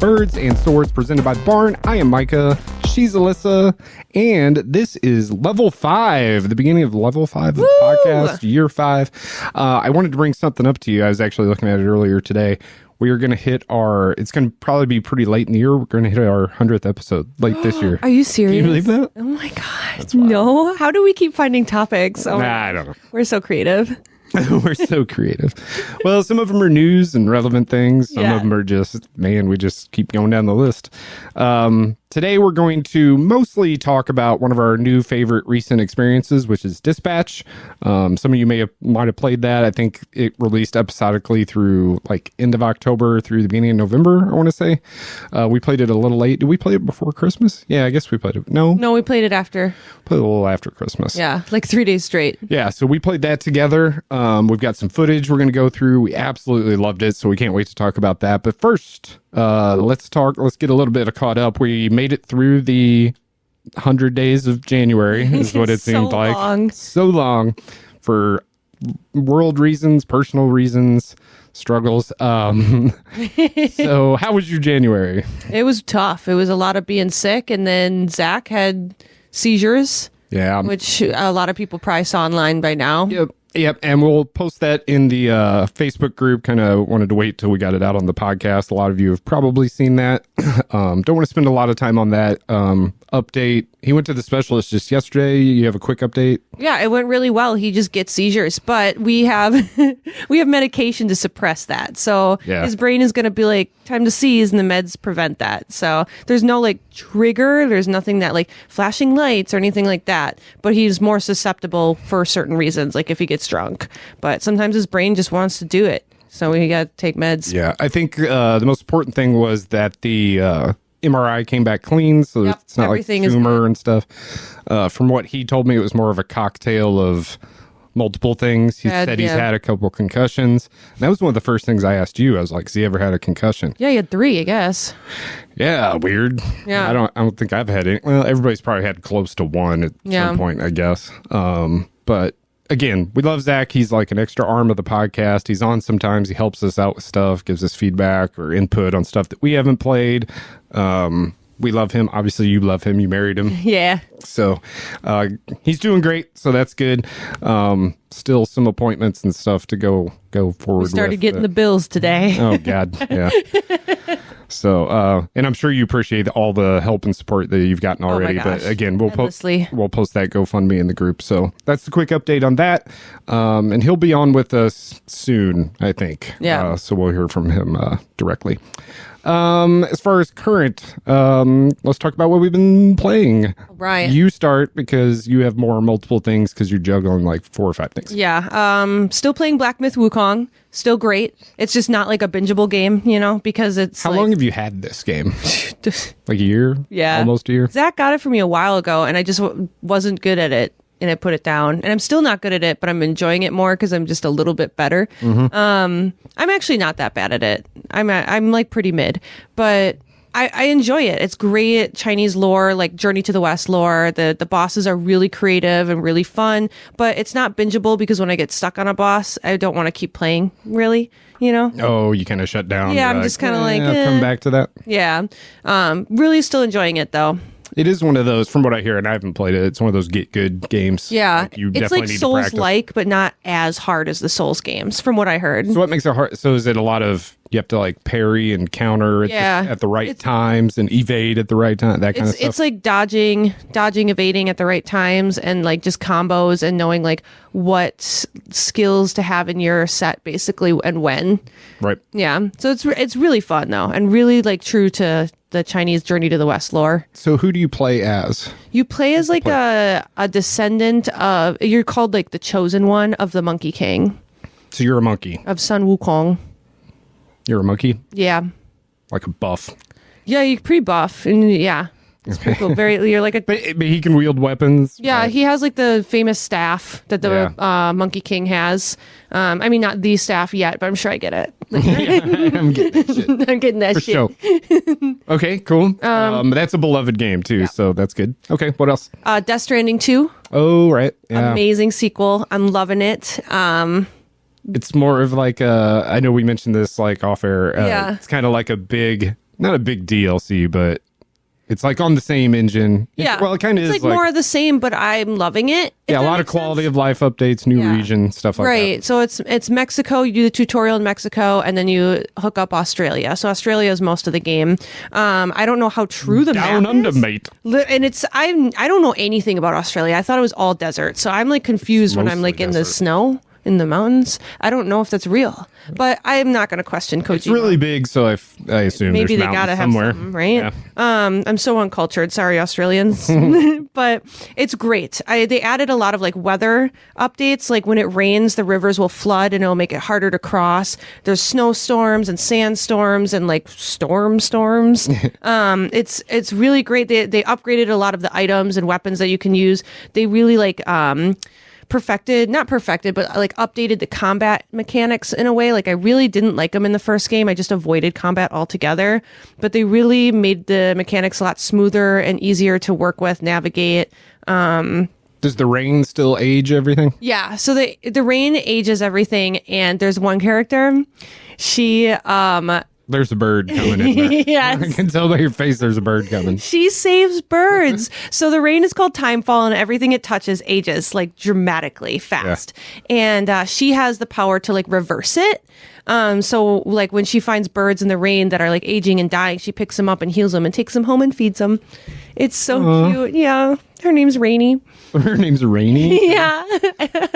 Birds and Swords presented by Barn. I am Micah. She's Alyssa. And this is level 5, the beginning of level 5 of the podcast, year 5. I wanted to bring something up to you. I was actually looking at it earlier today. We are going to hit it's going to probably be pretty late in the year. We're going to hit our 100th episode late this year. Are you serious? Can you believe that? Oh my God. No. How do we keep finding topics? Oh, I don't know. We're so creative. We're so creative. Well, some of them are news and relevant things. Some of them are just, we just keep going down the list. Today, we're going to mostly talk about one of our new favorite recent experiences, which is Dispatch. Some of you might have played that. I think it released episodically through like end of October through the beginning of November, I want to say. We played it a little late. Did we play it before Christmas? Yeah, I guess we played it. No, we played it after. Played it a little after Christmas. Yeah, like 3 days straight. Yeah, so we played that together. We've got some footage we're going to go through. We absolutely loved it, so we can't wait to talk about that. But first, let's get a little bit caught up. We made it through the 100 days of January, is what it seemed like. So long for world reasons, personal reasons, struggles. So how was your January? It was tough. It was a lot of being sick, and then Zach had seizures. Yeah. Which a lot of people probably saw online by now. Yep, and we'll post that in the Facebook group. Kind of wanted to wait till we got it out on the podcast. A lot of you have probably seen that. Don't want to spend a lot of time on that. Update. He went to the specialist just yesterday. You have a quick update? Yeah, it went really well. He just gets seizures, but we have medication to suppress that. So his brain is going to be like, time to seize, and the meds prevent that. So there's no like trigger. There's nothing that like flashing lights or anything like that. But he's more susceptible for certain reasons, like if he gets drunk. But sometimes his brain just wants to do it. So we got to take meds. Yeah, I think the most important thing was that the MRI came back clean, so it's not like tumor and stuff. From what he told me, it was more of a cocktail of multiple things. He said he's had a couple concussions. And that was one of the first things I asked you. I was like, has he ever had a concussion? Yeah, he had 3, I guess. Yeah, weird. Yeah. I don't think I've had any. Well, everybody's probably had close to 1 at some point, I guess. But again, we love Zach. He's like an extra arm of the podcast. He's on sometimes. He helps us out with stuff, gives us feedback or input on stuff that we haven't played. We love him. Obviously, you love him. You married him. Yeah. So he's doing great. So that's good. Still some appointments and stuff to go forward with. We started getting the bills today. Oh, God. Yeah. So, and I'm sure you appreciate all the help and support that you've gotten already. But again, we'll post that GoFundMe in the group. So that's the quick update on that. And he'll be on with us soon, I think. Yeah. So we'll hear from him directly. As far as current, let's talk about what we've been playing. Right. You start because you have multiple things because you're juggling like 4 or 5 things. Yeah. Still playing Black Myth Wukong. Still great. It's just not like a bingeable game, because it's How long have you had this game? Like a year? Yeah. Almost a year? Zach got it for me a while ago, and I just wasn't good at it. And I put it down, and I'm still not good at it, but I'm enjoying it more because I'm just a little bit better. Mm-hmm. I'm actually not that bad at it. I'm like pretty mid, but I enjoy it. It's great Chinese lore, like Journey to the West lore. The bosses are really creative and really fun, but it's not bingeable because when I get stuck on a boss, I don't want to keep playing, really. Oh, you kind of shut down. Yeah, I'm just kind of like, come back to that. Yeah. Really still enjoying it though. It is one of those, from what I hear, and I haven't played it, it's one of those get good games. Yeah, like you it's like Souls-like, but not as hard as the Souls games, from what I heard. So what makes it hard? So is it a lot of, you have to like parry and counter at the right times and evade at the right time, that kind of stuff? It's like dodging, evading at the right times, and like just combos and knowing like what skills to have in your set, basically, and when. Right. Yeah, so it's really fun, though, and really like true to the Chinese Journey to the West lore. So who do you play as? You play as like a descendant of, you're called like the chosen one of the Monkey King. So you're a monkey. Of Sun Wukong. You're a monkey? Yeah. Like a buff. Yeah, you're pretty buff. And yeah. It's pretty cool. You're like a... But he can wield weapons? Yeah, right? He has like the famous staff that the Monkey King has. I mean, not the staff yet, but I'm sure I get it. I'm getting that shit. I'm getting that For shit. Sure. Okay, cool. That's a beloved game too, so that's good. Okay, what else? Death Stranding 2. Oh, right. Yeah. Amazing sequel. I'm loving it. It's more of like I know we mentioned this like off air. It's kind of like a big not a big DLC, but it's like on the same engine. Yeah. Well, it kind of is like more of the same, but I'm loving it. Yeah, a lot of quality of life updates, new region, stuff like that. Right. So it's Mexico. You do the tutorial in Mexico, and then you hook up Australia. So Australia is most of the game. I don't know how true the Down map under, is. mate. And I don't know anything about Australia. I thought it was all desert. So I'm like confused when I'm like in the snow. In the mountains. I don't know if that's real, but I'm not going to question Kojima. It's really big, so I assume maybe there's they gotta have somewhere. something, right? Yeah. I'm so uncultured. Sorry, Australians, but it's great. They added a lot of like weather updates. Like when it rains, the rivers will flood and it'll make it harder to cross. There's snowstorms and sandstorms and like storms. It's really great. They upgraded a lot of the items and weapons that you can use. They really like not perfected, but like updated the combat mechanics in a way. Like I really didn't like them in the first game. I just avoided combat altogether, but they really made the mechanics a lot smoother and easier to work with, navigate. Does the rain still age everything? Yeah. So the rain ages everything. And there's one character. She, There's a bird coming in there. Yes. I can tell by your face there's a bird coming. She saves birds. So the rain is called timefall, and everything it touches ages like dramatically fast. Yeah. And she has the power to like reverse it. So like when she finds birds in the rain that are like aging and dying, she picks them up and heals them and takes them home and feeds them. It's so cute. Yeah. Her name's Rainy. Her name's Rainy? Yeah.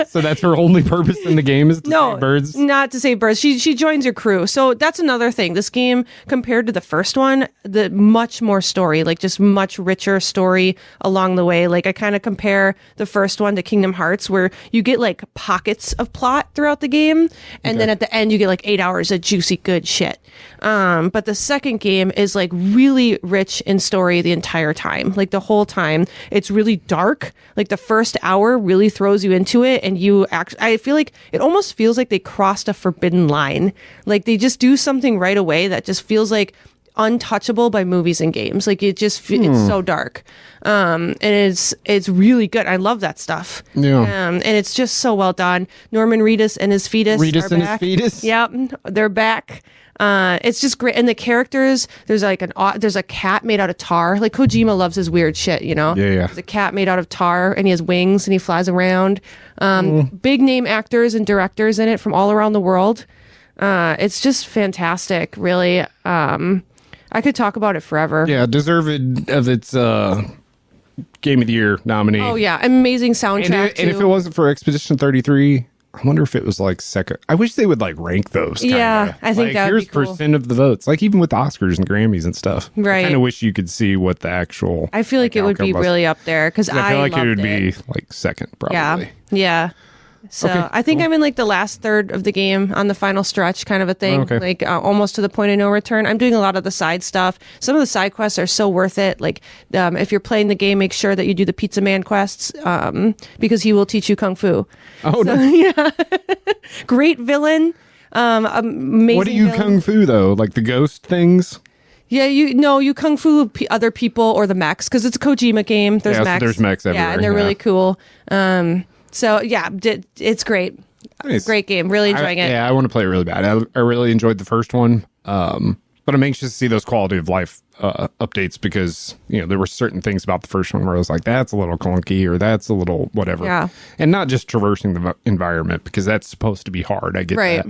So that's her only purpose in the game is to save birds? Not to save birds. She joins your crew. So that's another thing. This game, compared to the first one, the much more story, like just much richer story along the way. Like I kind of compare the first one to Kingdom Hearts, where you get like pockets of plot throughout the game. And then at the end, you get like 8 hours of juicy, good shit. But the second game is like really rich in story the entire time. Like the whole time. It's really dark. Like the first hour really throws you into it, and I feel like it almost feels like they crossed a forbidden line. Like they just do something right away that just feels like untouchable by movies and games. Like it just it's so dark. And it's really good. I love that stuff. Yeah. And it's just so well done. Norman Reedus and his fetus are back. His fetus? Yep, they're back. It's just great. And the characters, there's a cat made out of tar. Like Kojima loves his weird shit, you know? Yeah. There's a cat made out of tar, and he has wings and he flies around. Big name actors and directors in it from all around the world. It's just fantastic, really. I could talk about it forever. Yeah, deserved of its Game of the Year nominee. Oh yeah, amazing soundtrack and if it wasn't for Expedition 33, I wonder if it was like second. I wish they would like rank those. Kinda. Yeah, I think like, that would be cool. Here's percent of the votes, like even with Oscars and Grammys and stuff. Right. I kind of wish you could see what the actual. I feel like it would be really up there because I feel like it would be like second probably. Yeah. So Okay, I think I'm in like the last third of the game on the final stretch kind of a thing, like almost to the point of no return. I'm doing a lot of the side stuff. Some of the side quests are so worth it. Like if you're playing the game, make sure that you do the Pizza Man quests because he will teach you Kung Fu. Oh, so, no. Yeah. Great villain. Amazing. What do you villain. Kung Fu though? Like the ghost things? Yeah, you Kung Fu other people or the mechs because it's a Kojima game. There's mechs. So there's mechs everywhere. Yeah, and they're really cool. So yeah, it's great. Nice. Great game. Really enjoying it. Yeah, I want to play it really bad. I really enjoyed the first one. But I'm anxious to see those quality of life updates because, there were certain things about the first one where I was like, that's a little clunky or that's a little whatever. Yeah. And not just traversing the environment because that's supposed to be hard. I get that.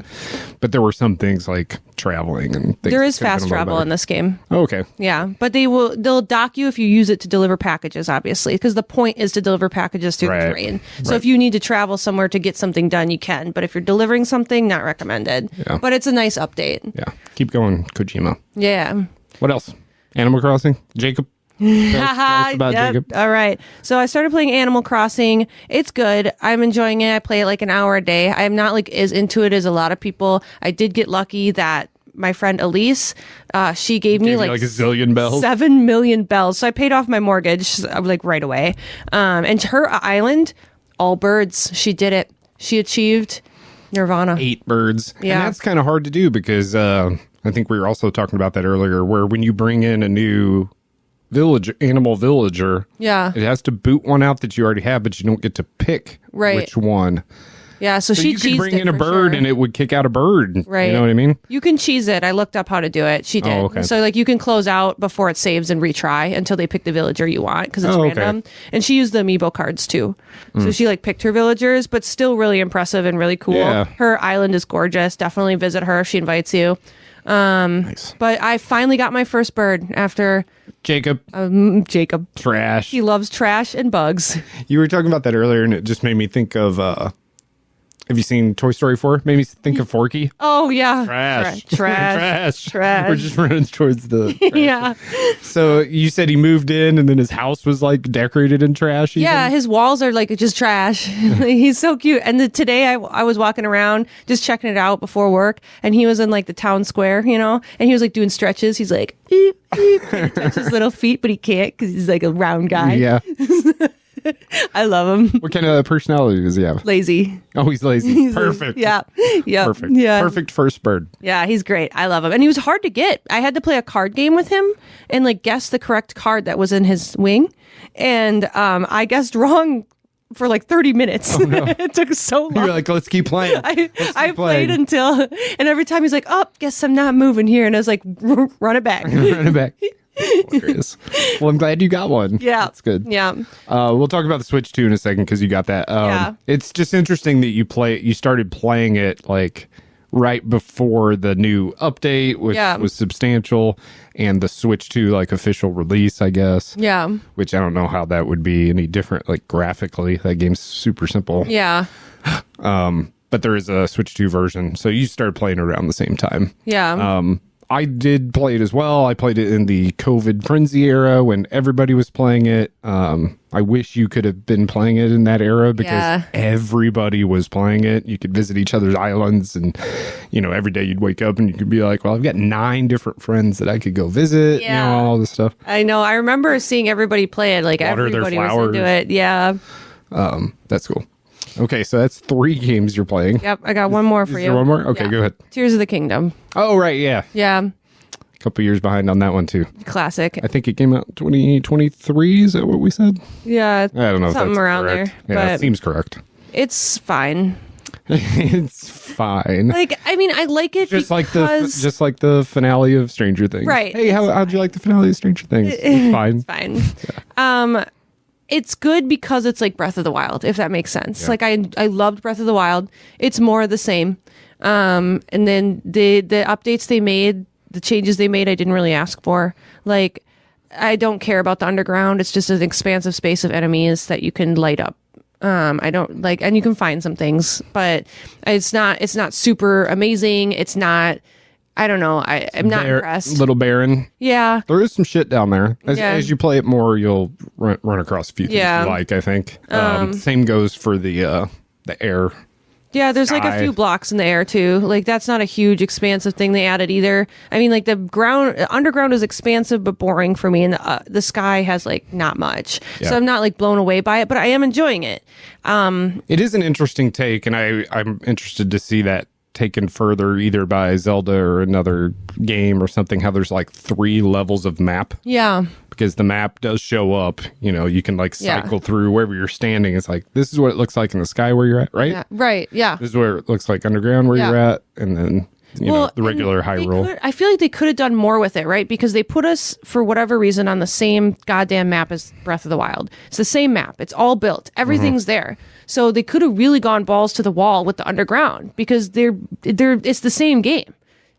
But there were some things like traveling and things. There is fast travel in this game. Oh, okay. Yeah, but they'll dock you if you use it to deliver packages, obviously, because the point is to deliver packages through the terrain. So if you need to travel somewhere to get something done, you can. But if you're delivering something, not recommended. Yeah. But it's a nice update. Yeah. Keep going, Kojima. Yeah. What else? Animal Crossing? Jacob? Tell us about Jacob. All right. So I started playing Animal Crossing. It's good. I'm enjoying it. I play it like an hour a day. I'm not like as into it as a lot of people. I did get lucky that my friend Elise, she gave me like a zillion bells. 7 million bells. So I paid off my mortgage like right away. And her island, all birds. She did it. She achieved Nirvana. 8 birds. Yeah. And that's kind of hard to do because I think we were also talking about that earlier, where when you bring in a new animal villager, Yeah. it has to boot one out that you already have, but you don't get to pick which one. Yeah, so she you could cheesed bring it in a for bird sure. and it would kick out a bird. Right. You know what I mean? You can cheese it. I looked up how to do it. She did. Oh, okay. So like you can close out before it saves and retry until they pick the villager you want because it's Oh, okay. random. And she used the amiibo cards too. So she like picked her villagers, but still really impressive and really cool. Yeah. Her island is gorgeous. Definitely visit her if she invites you. Nice. But I finally got my first bird after Jacob, Jacob. trash. He loves trash and bugs. You were talking about that earlier, and it just made me think of. Have you seen Toy Story 4? Made me think of Forky. Oh yeah. Trash. Trash. Trash. We're just running towards the. Trash. Yeah. So you said he moved in, and then his house was like decorated in trash. Even? Yeah, his walls are like just trash. He's so cute. And today I was walking around just checking it out before work, and he was in like the town square, you know, and he was like doing stretches. He's like, eep, eep. And he touches his little feet, but he can't because he's like a round guy. Yeah. I love him. What kind of personality does he have? Lazy. Oh, he's lazy. Perfect. Yeah. Yeah. Perfect. Yeah. Perfect first bird. Yeah, he's great. I love him. And he was hard to get. I had to play a card game with him and like guess the correct card that was in his wing. And I guessed wrong for like 30 minutes. Oh, no. It took so long. You're like, let's keep playing. I played until, and every time he's like, oh, guess I'm not moving here. And I was like, run it back. Run it back. Hilarious. Well, I'm glad you got one. Yeah. That's good. Yeah. We'll talk about the Switch 2 in a second because you got that. Yeah. It's just interesting that you started playing it like right before the new update, which was substantial, and the Switch 2 like official release, I guess. Yeah. Which I don't know how that would be any different, like graphically. That game's super simple. Yeah. But there is a Switch 2 version, so you started playing it around the same time. Yeah. I did play it as well. I played it in the COVID frenzy era when everybody was playing it. I wish you could have been playing it in that era because everybody was playing it. You could visit each other's islands and, you know, every day you'd wake up and you could be like, well, I've got 9 different friends that I could go visit, you know, all this stuff. I know. I remember seeing everybody play it. Like Water their everybody was flowers. into it. Yeah. That's cool. Okay, so that's 3 games you're playing. Yep. I got one more for Is you. there one more? Okay, Yeah. go ahead. Tears of the Kingdom. Oh, right, yeah. Yeah. A couple years behind on that one, too. Classic. I think it came out 2023. Is that what we said? Yeah. I don't know if Something that's around correct. there. Yeah, But it seems correct. it's fine. It's fine. Like, I mean, I like it just because... like the finale of Stranger Things. Right. Hey, how'd you like the finale of Stranger Things? It's fine. It's fine. It's good because it's like Breath of the Wild, if that makes sense. Yeah. Like I loved Breath of the Wild. It's more of the same. And then the updates they made, the changes they made, I didn't really ask for. Like, I don't care about the underground. It's just an expansive space of enemies that you can light up. I don't like, and you can find some things, but it's not super amazing. It's not, I don't know. I'm not impressed. Little barren. Yeah. There is some shit down there. As you play it more, you'll run across a few things you like, I think. Same goes for the air. Yeah, there's like a few blocks in the air too. Like that's not a huge expansive thing they added either. I mean, like the underground is expansive but boring for me, and the sky has like not much. Yeah. So I'm not like blown away by it, but I am enjoying it. It is an interesting take, and I'm interested to see that taken further either by Zelda or another game or something, how there's like 3 levels of map. Yeah. Because the map does show up, you know, you can like cycle through wherever you're standing. It's like, this is what it looks like in the sky where you're at, right? Yeah. Right. Yeah. This is where it looks like underground where you're at. And then, you know, the regular Hyrule. I feel like they could have done more with it, right? Because they put us, for whatever reason, on the same goddamn map as Breath of the Wild. It's the same map. It's all built. Everything's there. So they could have really gone balls to the wall with the underground because it's the same game.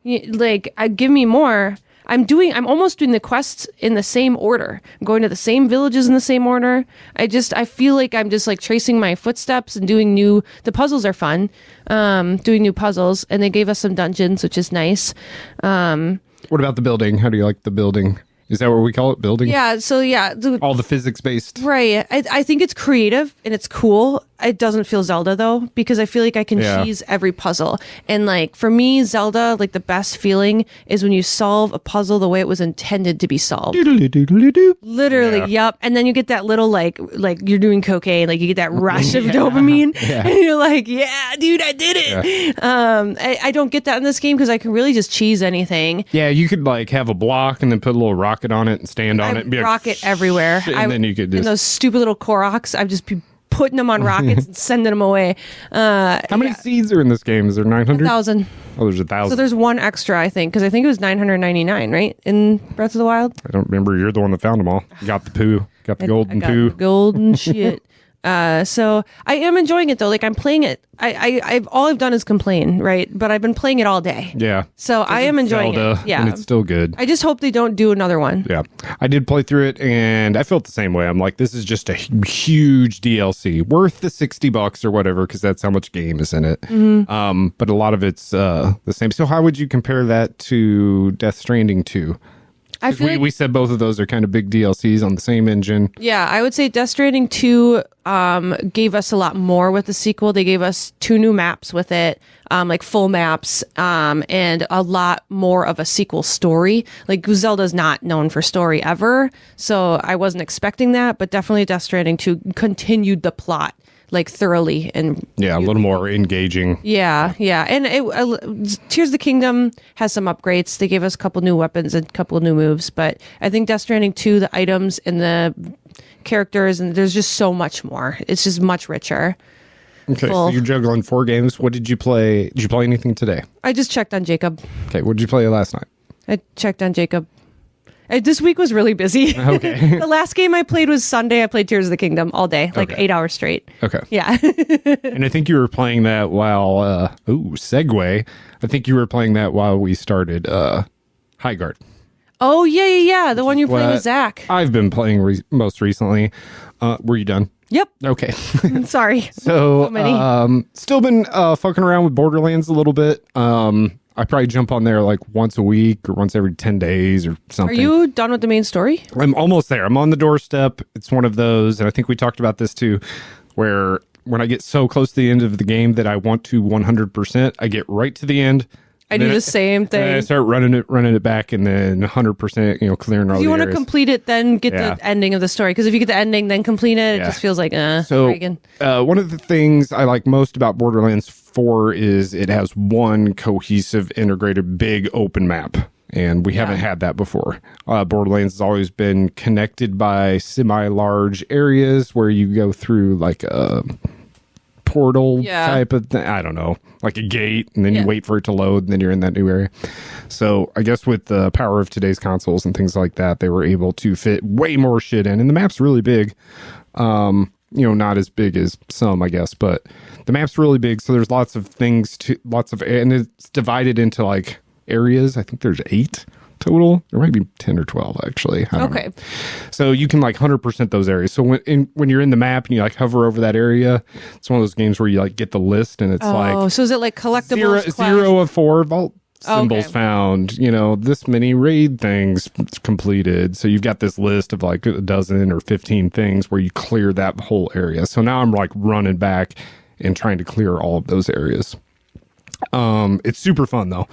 Like, give me more. I'm almost doing the quests in the same order. I'm going to the same villages in the same order. I feel like I'm just like tracing my footsteps and doing the puzzles are fun. Doing new puzzles, and they gave us some dungeons, which is nice. What about the building? How do you like the building? Is that what we call it? Building? Yeah. So yeah. All the physics based. Right. I think it's creative and it's cool. It doesn't feel Zelda though, because I feel like I can cheese every puzzle. And like for me, Zelda, like the best feeling is when you solve a puzzle the way it was intended to be solved. Literally, yep. And then you get that little like you're doing cocaine, like you get that rush of dopamine, and you're like, yeah, dude, I did it. Yeah. I don't get that in this game because I can really just cheese anything. Yeah, you could like have a block and then put a little rocket on it and stand on it and be rocket like, everywhere. And then you could just and those stupid little Koroks, I've just be putting them on rockets and sending them away. How many seeds are in this game? Is there 900? 1,000. Oh, there's 1,000. So there's one extra, I think, because I think it was 999, right, in Breath of the Wild? I don't remember. You're the one that found them all. You got the poo. Got the golden I got poo. the golden shit. So I am enjoying it though. Like I'm playing it. I've all I've done is complain, right? But I've been playing it all day. Yeah. So I am enjoying Zelda, it. Yeah. And it's still good. I just hope they don't do another one. Yeah. I did play through it and I felt the same way. I'm like, this is just a huge DLC worth the $60 or whatever, because that's how much game is in it. Mm-hmm. But a lot of it's the same. So how would you compare that to Death Stranding 2? I feel We said both of those are kind of big DLCs on the same engine. Yeah, I would say Death Stranding 2 gave us a lot more with the sequel. They gave us 2 new maps with it, like full maps, and a lot more of a sequel story. Like Zelda's not known for story ever, so I wasn't expecting that, but definitely Death Stranding 2 continued the plot like thoroughly and a little more engaging. Yeah. And Tears of the Kingdom has some upgrades. They gave us a couple new weapons and a couple of new moves, but I think Death Stranding 2, the items and the characters, and there's just so much more. It's just much richer. Okay, so you're juggling 4 games. What did you play? Did you play anything today? I just checked on Jacob. Okay, what did you play last night? I checked on Jacob. This week was really busy. Okay. The last game I played was Sunday. I played Tears of the Kingdom all day, like 8 hours straight. Okay. Yeah. And I think you were playing that while, segue. I think you were playing that while we started Highguard. Oh, yeah. The one you're playing with Zach. I've been playing most recently. Were you done? Yep. Okay. Sorry. So many. Still been fucking around with Borderlands a little bit. I probably jump on there like once a week or once every 10 days or something. Are you done with the main story? I'm almost there. I'm on the doorstep. It's one of those, and I think we talked about this too, where when I get so close to the end of the game that I want to 100%, I get right to the end. I do the same thing. And I start running it back, and then 100%, clearing all the areas. You want to complete it, then get the ending of the story. Because if you get the ending, then complete it, it just feels like, So, Reagan. One of the things I like most about Borderlands 4 is it has one cohesive, integrated, big open map. And we haven't had that before. Borderlands has always been connected by semi-large areas where you go through like a portal type of thing. I don't know, like a gate, and then you wait for it to load, and then you're in that new area. So I guess with the power of today's consoles and things like that, they were able to fit way more shit in. And the map's really big. Not as big as some, I guess, but the map's really big. So there's lots of things and it's divided into like areas. I think there's 8 total. There might be 10 or 12 actually. I don't know. So you can like 100% those areas. So when you're in the map and you like hover over that area, it's one of those games where you like get the list and it's so is it like collectibles? 0 of 4 vault symbols found, this many raid things completed. So you've got this list of like a dozen or 15 things where you clear that whole area. So now I'm like running back and trying to clear all of those areas. It's super fun though.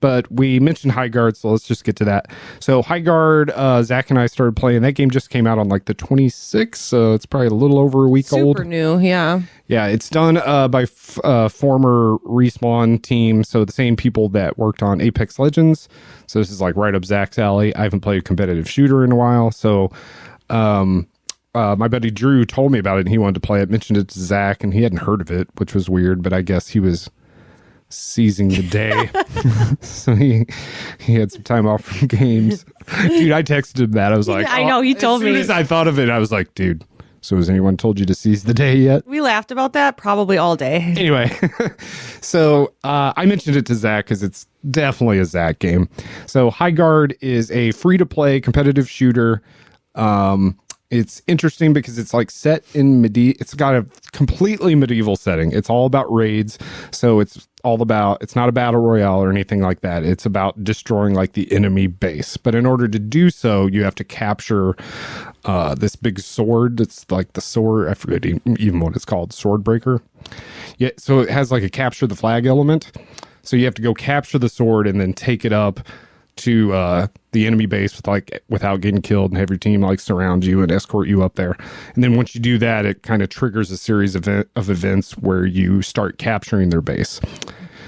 But we mentioned Highguard, so let's just get to that. So Highguard, Zach and I started playing. That game just came out on like the 26th, so it's probably a little over a week old. Super new, yeah. Yeah, it's done by former Respawn team, so the same people that worked on Apex Legends. So this is like right up Zach's alley. I haven't played a competitive shooter in a while, so my buddy Drew told me about it and he wanted to play it, mentioned it to Zach, and he hadn't heard of it, which was weird, but I guess he was seizing the day. So he had some time off from games. Dude, I texted him that. I was like, I know, he told me. As soon as I thought of it, I was like, dude, so has anyone told you to seize the day yet? We laughed about that probably all day. Anyway, so I mentioned it to Zach because it's definitely a Zach game. So Highguard is a free-to-play competitive shooter. It's interesting because it's like set in it's got a completely medieval setting. It's all about raids. So it's not a battle royale or anything like that. It's about destroying like the enemy base. But in order to do so, you have to capture this big sword. It's like the sword. I forget even what it's called. Sword breaker. Yeah. So it has like a capture the flag element. So you have to go capture the sword and then take it up to the enemy base without getting killed, and have your team like surround you and escort you up there. And then once you do that, it kind of triggers a series of events where you start capturing their base.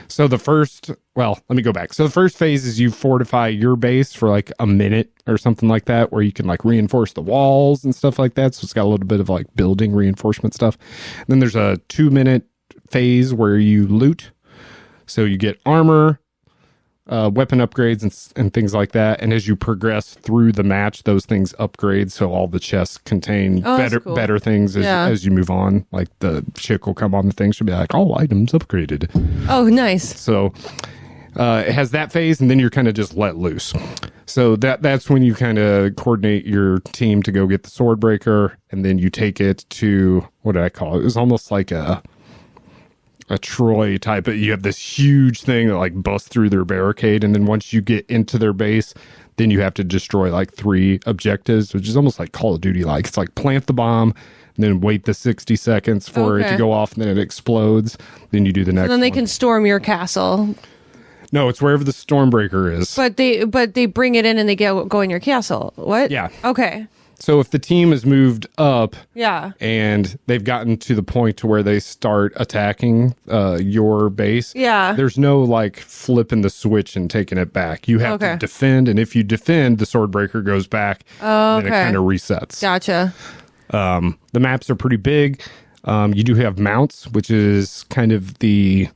So let me go back. So the first phase is you fortify your base for like a minute or something like that, where you can like reinforce the walls and stuff like that. So it's got a little bit of like building reinforcement stuff. And then there's a 2-minute phase where you loot. So you get armor, weapon upgrades and things like that. And as you progress through the match, those things upgrade. So all the chests contain better things as you move on. Like the chick will come on the thing. She'll be like, all items upgraded. Oh, nice. So it has that phase, and then you're kind of just let loose. So that's when you kind of coordinate your team to go get the sword breaker, and then you take it to, what did I call it? It was almost like a Troy type, but you have this huge thing that like busts through their barricade, and then once you get into their base, then you have to destroy like 3 objectives, which is almost like Call of Duty like. It's like plant the bomb, and then wait the 60 seconds for it to go off, and then it explodes. Then you do the next one. And then they can storm your castle. No, it's wherever the Stormbreaker is. But they bring it in and they go in your castle. What? Yeah. Okay. So if the team has moved up, yeah, and they've gotten to the point to where they start attacking your base, yeah, there's no like flipping the switch and taking it back. You have to defend, and if you defend, the Swordbreaker goes back, and it kind of resets. Gotcha. The maps are pretty big. You do have mounts, which is kind of the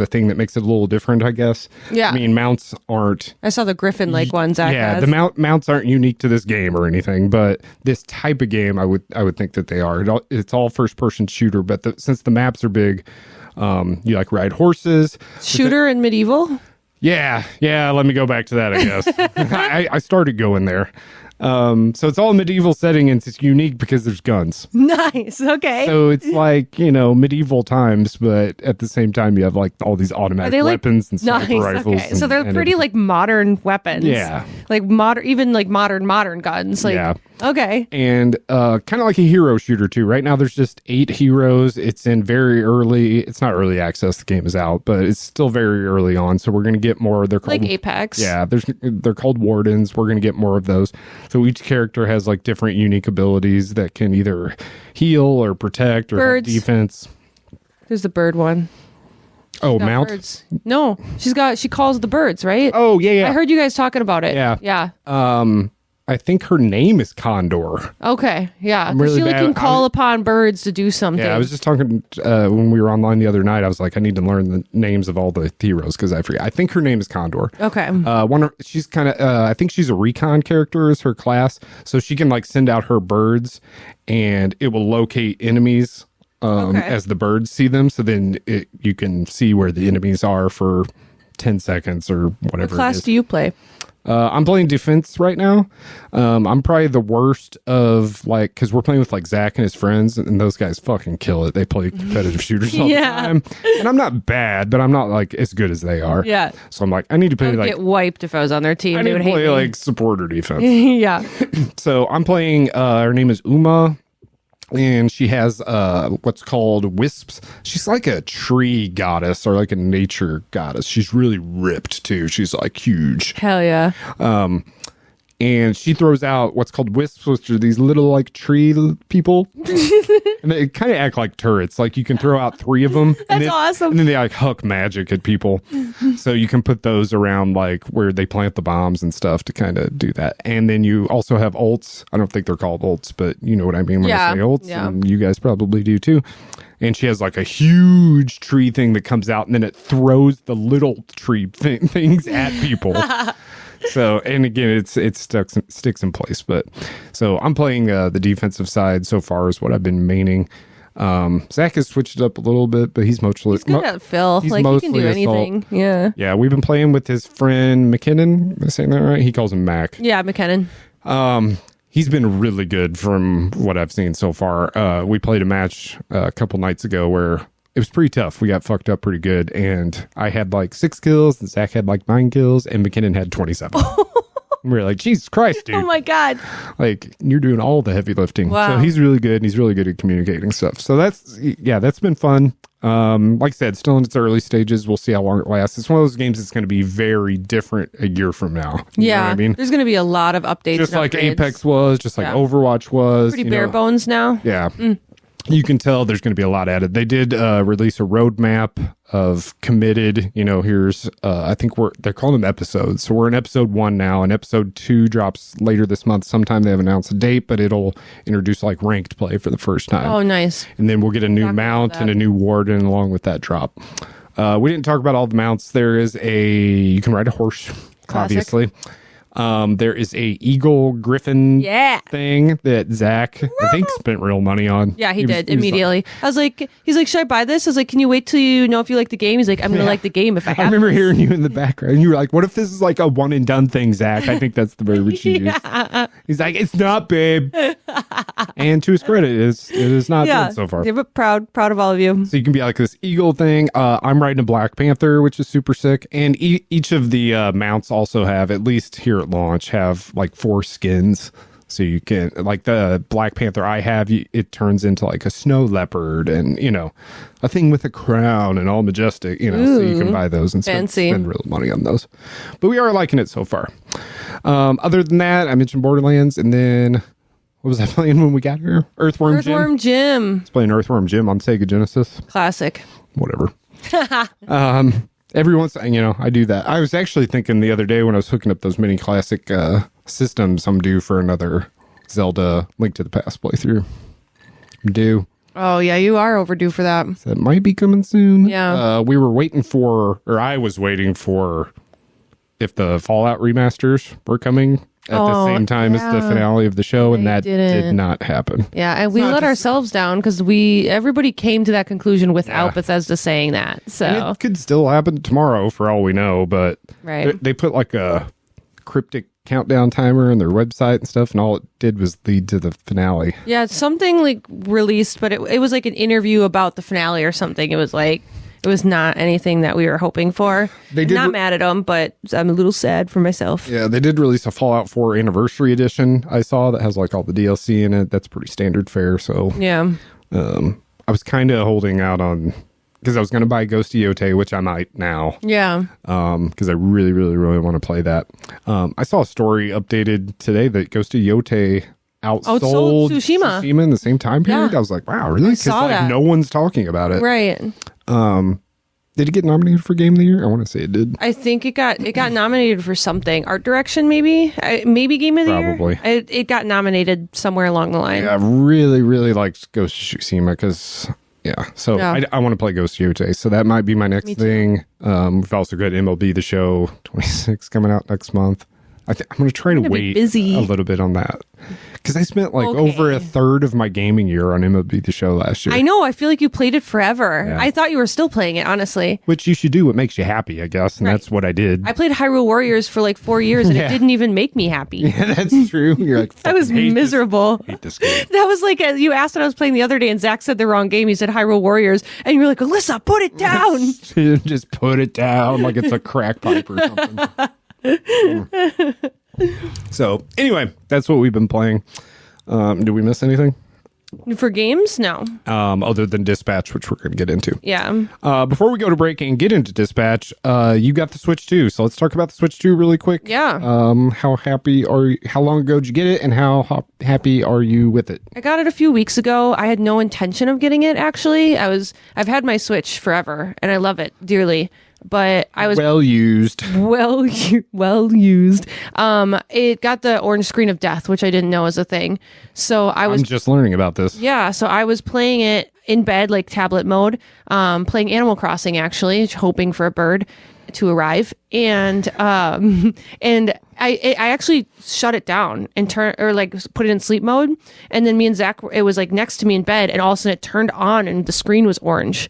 thing that makes it a little different, I guess. Yeah. I mean, mounts aren't... I saw the Griffin like ones. Yeah, the mounts aren't unique to this game or anything, but this type of game, I would think that they are. It's all first-person shooter, but since the maps are big, you like ride horses. Shooter and medieval? Yeah, let me go back to that, I guess. I started going there. So it's all medieval setting, and it's unique because there's guns. Nice. Okay. So it's like, medieval times, but at the same time you have like all these automatic weapons and sniper rifles. Okay. So they're pretty like modern weapons. Yeah. Like modern guns. Like, yeah. Okay. And kind of like a hero shooter too. Right now there's just 8 heroes. It's in it's not early access, the game is out, but it's still very early on. So we're going to get more. They're called like Apex. Yeah, they're called wardens. We're going to get more of those. So each character has like different unique abilities that can either heal or protect or have defense. There's the bird one. Oh, mount? Birds. No, she calls the birds, right? Oh, yeah. I heard you guys talking about it. Yeah. I think her name is Condor. Okay, yeah. Really she can call upon birds to do something. Yeah, I was just talking when we were online the other night. I was like, I need to learn the names of all the heroes because I forget. I think her name is Condor. Okay. She's kind of. I think she's a recon character is her class, so she can like send out her birds, and it will locate enemies as the birds see them. So then you can see where the enemies are for 10 seconds or whatever. What class do you play? I'm playing defense right now. I'm probably the worst of because we're playing with like Zach and his friends, and those guys fucking kill it. They play competitive shooters all the time, and I'm not bad, but I'm not like as good as they are. Yeah. So I'm like, I need to play get wiped if I was on their team. I need to play like support or defense. Yeah. So I'm playing. Her name is Uma. And she has what's called wisps. She's like a tree goddess or like a nature goddess. She's really ripped too. She's like huge. Hell yeah. And she throws out what's called wisps, which are these little like tree people. And they kind of act like turrets. Like you can throw out 3 of them. That's awesome. And then they like huck magic at people. So you can put those around like where they plant the bombs and stuff to kind of do that. And then you also have ults. I don't think they're called ults, but you know what I mean when I say ults. Yeah. And you guys probably do too. And she has like a huge tree thing that comes out, and then it throws the little tree things at people. So, and again, it sticks in place. But so I'm playing the defensive side so far is what I've been maining. Zach has switched it up a little bit, but he's mostly good at Phil. He can do anything. Assault. Yeah, we've been playing with his friend McKinnon. Am I saying that right? He calls him Mac. Yeah, McKinnon. He's been really good from what I've seen so far. We played a match a couple nights ago where it was pretty tough. We got fucked up pretty good, and I had like 6 kills, and Zach had like 9 kills, and McKinnon had 27. We were like, Jesus Christ, dude. Oh my God. Like, you're doing all the heavy lifting. Wow. So he's really good, and he's really good at communicating stuff. So that's been fun. Like I said, still in its early stages. We'll see how long it lasts. It's one of those games that's going to be very different a year from now. You know what I mean? There's going to be a lot of updates. Just like upgrades. Apex was, just like Overwatch was. Pretty bare bones now. Yeah. you can tell there's going to be a lot added. They did release a roadmap of committed, here's, I think they're calling them episodes. So we're in episode 1 now, and episode 2 drops later this month. Sometime they have announced a date, but it'll introduce like ranked play for the first time. Oh, nice. And then we'll get a new mount and a new warden along with that drop. We didn't talk about all the mounts. There is you can ride a horse, Classic. obviously. There is a eagle griffin thing that Zach, I think, spent real money on. Yeah, he did immediately. I was like, he's like, should I buy this? I was like, can you wait till you know if you like the game? He's like, I'm going to like the game if I have I remember this. hearing you in the background. You were like, what if this is like a one and done thing, Zach? I think that's the verbiage you used. He's like, it's not, babe. And to his credit, it is not done so far. Yeah, but proud of all of you. So you can be like this eagle thing. I'm riding a Black Panther, which is super sick. And each of the mounts also have, at least here at launch, have like 4 skins. So you can, like the Black Panther I have, it turns into like a snow leopard and, a thing with a crown and all majestic, so you can buy those and spend real money on those. But we are liking it so far. Other than that, I mentioned Borderlands, and then what was I playing when we got here? Earthworm Jim. I was playing Earthworm Jim on Sega Genesis. Classic. Whatever. Every once, I do that. I was actually thinking the other day when I was hooking up those mini classic systems, I'm due for another Zelda Link to the Past playthrough. I'm due. Oh, yeah, you are overdue for that. So that might be coming soon. Yeah. We were waiting for, or I was waiting for, if the Fallout remasters were coming at the same time as the finale of the show, and that did not happen. Yeah, and we let ourselves down because everybody came to that conclusion without Bethesda saying that. So and it could still happen tomorrow for all we know, but they put like a cryptic countdown timer on their website and stuff, and all it did was lead to the finale. Yeah, something like released, but it was like an interview about the finale or something. It was like, it was not anything that we were hoping for. I'm not mad at them, but I'm a little sad for myself. Yeah, they did release a Fallout 4 Anniversary Edition, I saw, that has like all the DLC in it. That's pretty standard fare. So yeah, I was kind of holding out on, because I was going to buy Ghost of Yote, which I might now. Yeah. Because I really, really, really want to play that. I saw a story updated today that Ghost of Yote outsold Tsushima in the same time period. Yeah. I was like, wow, really? Because like no one's talking about it. Right. Did it get nominated for Game of the Year? I want to say it did. I think it got nominated for something. Art direction, maybe? Maybe Game of the Year? Probably. It got nominated somewhere along the line. Yeah, I really, really liked Ghost of Tsushima because, I want to play Ghost of Yote. So that might be my next thing. We've also got MLB The Show 26 coming out next month. I'm going to try to wait a little bit on that. Because I spent over a third of my gaming year on MLB The Show last year. I know. I feel like you played it forever. Yeah. I thought you were still playing it, honestly. Which you should do what makes you happy, I guess. And that's what I did. I played Hyrule Warriors for 4 years and it didn't even make me happy. Yeah, that's true. You're like, I was miserable. Hate this game. That was like, you asked what I was playing the other day and Zach said the wrong game. He said Hyrule Warriors. And you were like, Alyssa, put it down. Just put it down like it's a crack pipe or something. So anyway, that's what we've been playing. Did we miss anything? For games? No. Other than Dispatch, which we're going to get into. Yeah. Before we go to break and get into Dispatch, you got the Switch 2. So let's talk about the Switch 2 really quick. Yeah. How happy are you? How long ago did you get it, and how happy are you with it? I got it a few weeks ago. I had no intention of getting it, actually. I've had my Switch forever, and I love it dearly. But I was well used. It got the orange screen of death, which I didn't know was a thing. So I'm just learning about this. Yeah, so I was playing it in bed, like tablet mode, playing Animal Crossing actually, hoping for a bird to arrive, and I actually shut it down and put it in sleep mode, and then me and Zach, it was next to me in bed, and all of a sudden it turned on and the screen was orange.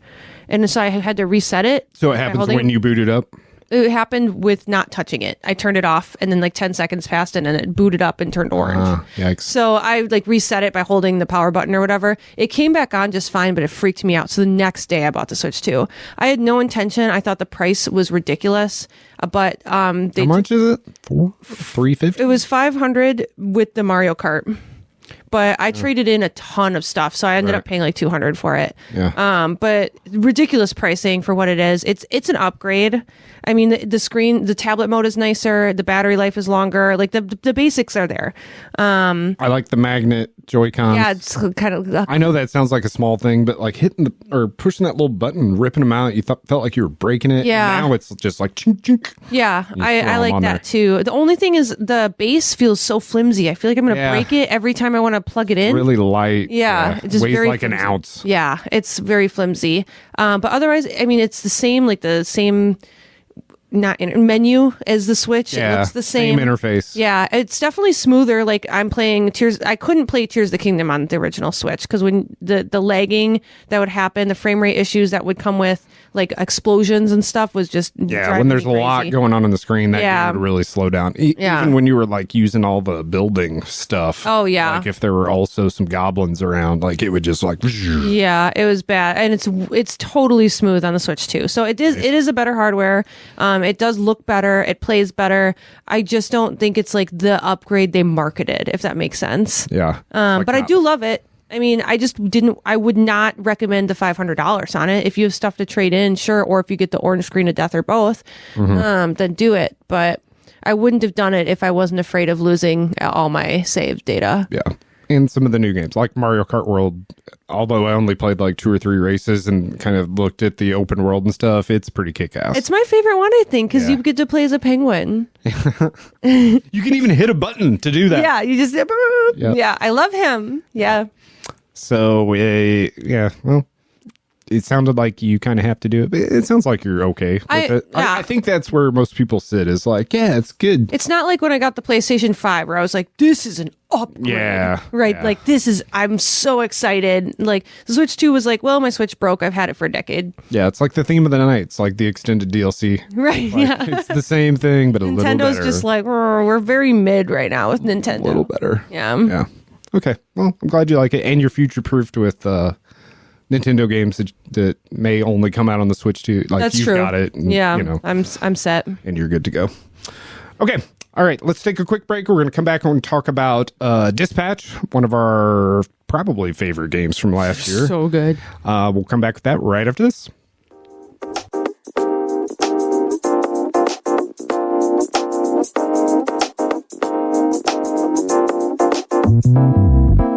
And so I had to reset it. So it happens when you boot it up? It happened with not touching it. I turned it off and then 10 seconds passed and then it booted up and turned orange. Yikes. So I reset it by holding the power button or whatever. It came back on just fine, but it freaked me out. So the next day I bought the Switch 2. I had no intention. I thought the price was ridiculous. But how much is it? $350? It was $500 with the Mario Kart. but I traded in a ton of stuff, so I ended up paying like $200 for it. Yeah. But ridiculous pricing for what it is. It's an upgrade. I mean, the screen, the tablet mode is nicer. The battery life is longer. Like the basics are there. I like the magnet Joy-Cons. Yeah, it's kind of. I know that sounds like a small thing, but like hitting or pushing that little button, ripping them out, you felt like you were breaking it. Yeah. And now it's just like chink, chink. Yeah, I like that too. The only thing is the base feels so flimsy. I feel like I'm going to break it every time I want to plug it in. Really light. Yeah. It just weighs very like flimsy. an ounce. Yeah, it's very flimsy. But otherwise, I mean, it's the same, like the same menu as the Switch. Yeah, it looks the same interface. Yeah, it's definitely smoother. Like I'm playing Tears. I couldn't play Tears of the Kingdom on the original Switch because when the lagging that would happen, the frame rate issues that would come with like explosions and stuff was just when there's a lot going on the screen, that game would really slow down. Even when you were like using all the building stuff. Oh yeah, like if there were also some goblins around, like it would just like. Yeah, it was bad, and it's totally smooth on the Switch too. So it is a better hardware. It does look better. It plays better. I just don't think it's like the upgrade they marketed, if that makes sense. Yeah. But I do love it. I mean, I would not recommend the $500 on it. If you have stuff to trade in, sure. Or if you get the orange screen of death or both, then do it. But I wouldn't have done it if I wasn't afraid of losing all my saved data. Yeah. And some of the new games, like Mario Kart World, although I only played like 2 or 3 races and kind of looked at the open world and stuff, it's pretty kick-ass. It's my favorite one, I think, because you get to play as a penguin. You can even hit a button to do that. Yeah, you just... Yeah, I love him. Yeah. So, well, it sounded like you kind of have to do it, but it sounds like you're okay with it. I think that's where most people sit, is like, yeah, it's good. It's not like when I got the PlayStation 5 where I was like, this is an upgrade. Yeah. Right? Yeah. Like, I'm so excited. Like, the Switch 2 was like, well, my Switch broke. I've had it for a decade. Yeah, it's like the theme of the night. It's like the extended DLC. Right, like, it's the same thing, but a little better. Nintendo's just like, we're very mid right now with Nintendo. A little better. Yeah. Yeah. Okay. Well, I'm glad you like it, and you're future-proofed with Nintendo games that may only come out on the Switch too. Like, that's you've true. got it. And, yeah. I'm set. And you're good to go. Okay. All right. Let's take a quick break. We're going to come back and talk about Dispatch, one of our probably favorite games from last year. So good. We'll come back with that right after this.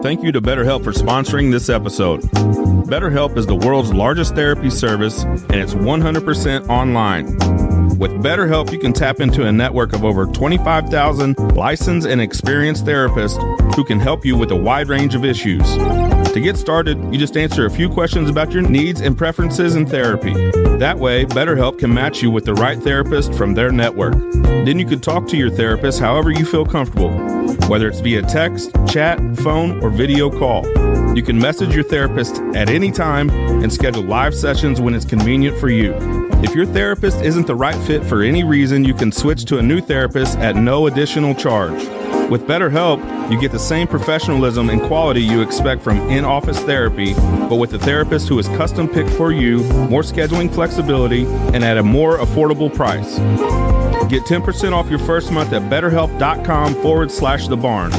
Thank you to BetterHelp for sponsoring this episode. BetterHelp is the world's largest therapy service, and it's 100% online. With BetterHelp, you can tap into a network of over 25,000 licensed and experienced therapists who can help you with a wide range of issues. To get started, you just answer a few questions about your needs and preferences in therapy. That way, BetterHelp can match you with the right therapist from their network. Then you can talk to your therapist however you feel comfortable, whether it's via text, chat, phone, or video call. You can message your therapist at any time and schedule live sessions when it's convenient for you. If your therapist isn't the right fit for any reason, you can switch to a new therapist at no additional charge. With BetterHelp, you get the same professionalism and quality you expect from in-office therapy, but with a therapist who is custom picked for you, more scheduling flexibility, and at a more affordable price. Get 10% off your first month at BetterHelp.com/thebarn.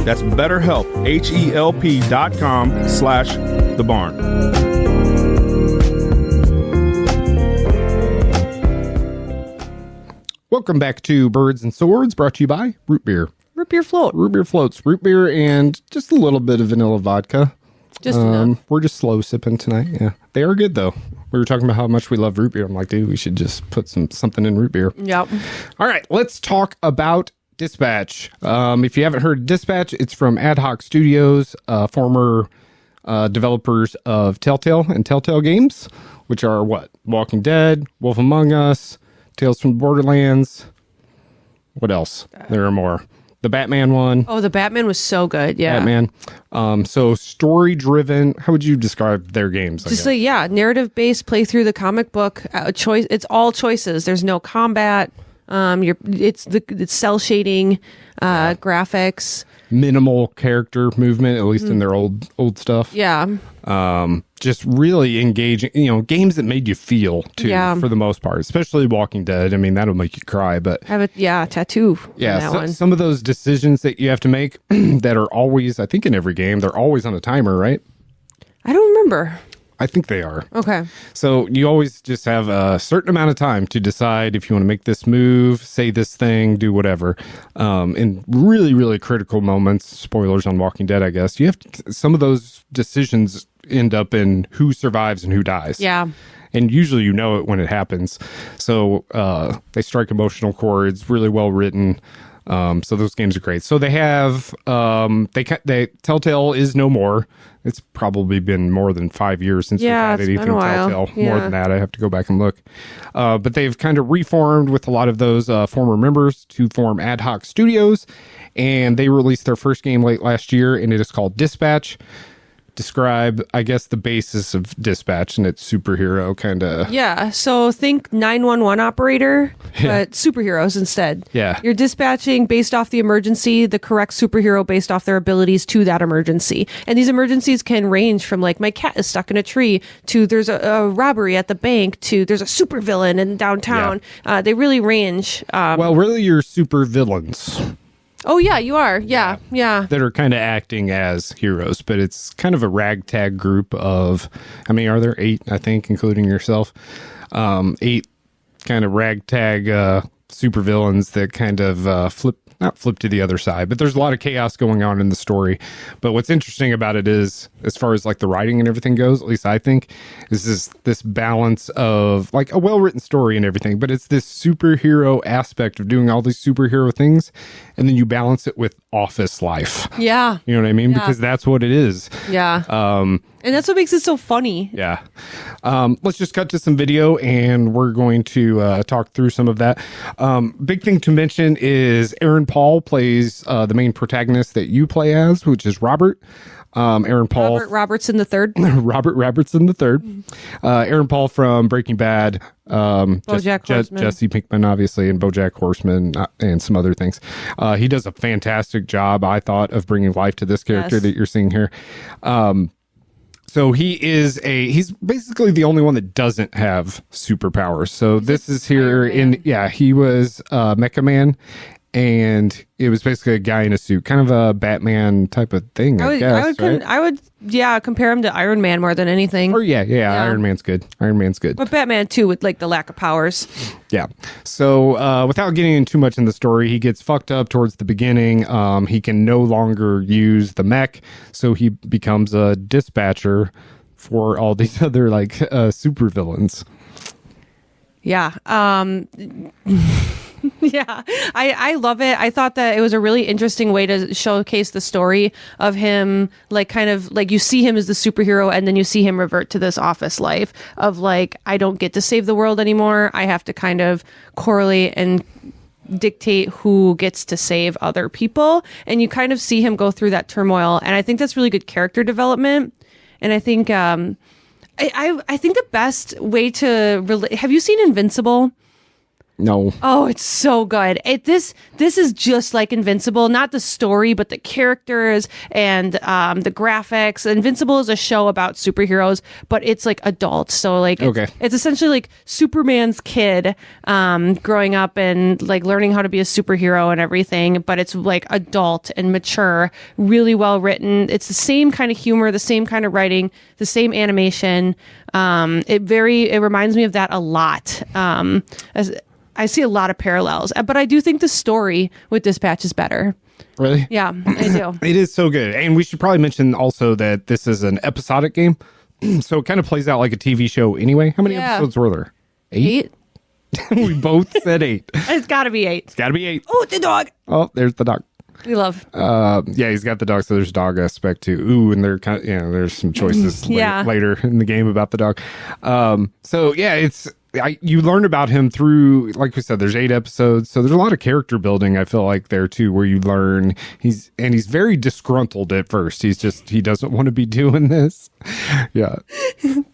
That's BetterHelp, HELP.com/thebarn. Welcome back to Birds and Swords, brought to you by Root Beer. Root beer float. Root beer floats. Root beer and just a little bit of vanilla vodka. Just enough. We're just slow sipping tonight. Yeah, they are good though. We were talking about how much we love root beer. I'm like, dude, we should just put something in root beer. Yep. All right, let's talk about Dispatch. If you haven't heard Dispatch, it's from Ad Hoc Studios, former developers of Telltale and Telltale Games, which are what? Walking Dead, Wolf Among Us, Tales from the Borderlands. What else? There are more. The Batman one. Oh, the Batman was so good. Yeah. Batman. So story driven. How would you describe their games? Just like, narrative based, play through the comic book. Choice. It's all choices. There's no combat. It's cell shading, graphics. minimal character movement, at least in their old stuff. Yeah. Just really engaging, games that made you feel too, for the most part, especially Walking Dead. I mean, that'll make you cry, but I have a tattoo. Yeah. Some of those decisions that you have to make that are always, I think in every game, they're always on a timer, right? I don't remember. I think they are. Okay. So you always just have a certain amount of time to decide if you want to make this move, say this thing, do whatever. In really, really critical moments, spoilers on Walking Dead, I guess, you have some of those decisions end up in who survives and who dies. Yeah. And usually you know it when it happens. So they strike emotional chords, really well written. So those games are great. So they have Telltale is no more. It's probably been more than 5 years since we've had anything Telltale. Yeah. More than that, I have to go back and look. But they've kind of reformed with a lot of those former members to form ad hoc studios, and they released their first game late last year, and it is called Dispatch. Describe, I guess, the basis of Dispatch and its superhero kind of. Yeah, so think 911 operator, but superheroes instead. Yeah. You're dispatching based off the emergency, the correct superhero based off their abilities to that emergency. And these emergencies can range from like my cat is stuck in a tree to there's a robbery at the bank to there's a supervillain in downtown. Yeah. They really range. Well, really, you're super villains. Oh, yeah, you are. Yeah. That are kind of acting as heroes, but it's kind of a ragtag group of, I mean, are there 8, I think, including yourself? 8 kind of ragtag supervillains that kind of not flip to the other side, but there's a lot of chaos going on in the story. But what's interesting about it is, as far as like the writing and everything goes, at least I think, is this balance of like a well-written story and everything, but it's this superhero aspect of doing all these superhero things, and then you balance it with office life. Yeah. You know what I mean? Yeah. Because that's what it is. Yeah. And that's what makes it so funny. Yeah. Let's just cut to some video, and we're going to talk through some of that. Big thing to mention is Aaron Paul plays the main protagonist that you play as, which is Robert. Aaron Paul. Robert Robertson III. Robert Robertson III. Aaron Paul from Breaking Bad. BoJack Horseman. Jesse Pinkman, obviously, and BoJack Horseman, and some other things. He does a fantastic job, I thought, of bringing life to this character that you're seeing here. So he's basically the only one that doesn't have superpowers. So this is here he was Mecha Man, and it was basically a guy in a suit, kind of a Batman type of thing, I guess. I would compare him to Iron Man more than anything. Or Iron Man's good. But Batman too, with like the lack of powers. Yeah. So without getting in too much in the story, he gets fucked up towards the beginning. He can no longer use the mech, so he becomes a dispatcher for all these other like supervillains. Yeah. Yeah, I love it. I thought that it was a really interesting way to showcase the story of him, like kind of like you see him as the superhero, and then you see him revert to this office life of like, I don't get to save the world anymore. I have to kind of correlate and dictate who gets to save other people. And you kind of see him go through that turmoil. And I think that's really good character development. And I think, I think the best way to have you seen Invincible? No. Oh, it's so good. This is just like Invincible, not the story, but the characters and the graphics. Invincible is a show about superheroes, but it's like adult. So like, it's essentially like Superman's kid growing up and like learning how to be a superhero and everything, but it's like adult and mature, really well written. It's the same kind of humor, the same kind of writing, the same animation. It reminds me of that a lot. I see a lot of parallels, but I do think the story with Dispatch is better. Really? Yeah, I do. It is so good. And we should probably mention also that this is an episodic game. So it kind of plays out like a TV show anyway. How many episodes were there? 8? We both said 8. It's got to be 8. It's got to be 8. Oh, the dog. Oh, there's the dog. We love. Yeah, he's got the dog, so there's dog aspect too. Ooh, and there kind of, there's some choices later in the game about the dog. So yeah, you learn about him through, like we said, there's 8 episodes, so there's a lot of character building, I feel like, there too, where you learn he's very disgruntled at first. He doesn't want to be doing this. Yeah.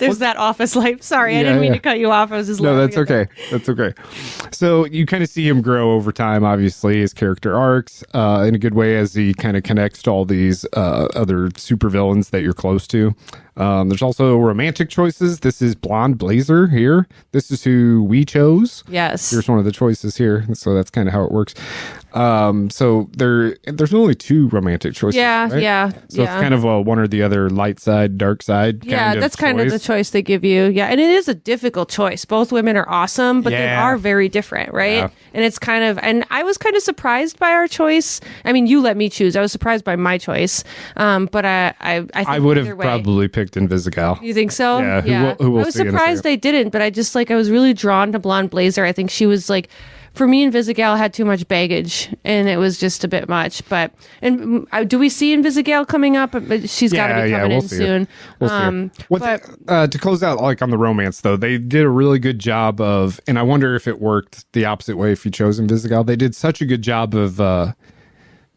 There's that office life. Sorry, I didn't mean to cut you off. I was just that's okay. That's okay. So you kind of see him grow over time, obviously, his character arcs in a good way as he kind of connects to all these other supervillains that you're close to. There's also romantic choices. This is Blonde Blazer here. This is who we chose. Yes. Here's one of the choices here. So that's kind of how it works. So there's only 2 romantic choices. Yeah, right? yeah. So it's kind of a one or the other, light side, dark side. That's kind of the choice they give you. Yeah, and it is a difficult choice. Both women are awesome, but they are very different, right? Yeah. And it's kind of, and I was kind of surprised by our choice. I mean, you let me choose. I was surprised by my choice. But I think I would have probably picked Invisigal. You think so? Yeah. Who we'll I was surprised I didn't, but I was really drawn to Blonde Blazer. I think she was like, for me, Invisigal had too much baggage, and it was just a bit much. But do we see Invisigal coming up? But she's got to be coming in soon. We'll see. To close out, like on the romance, though, they did a really good job of, and I wonder if it worked the opposite way if you chose Invisigal. They did such a good job of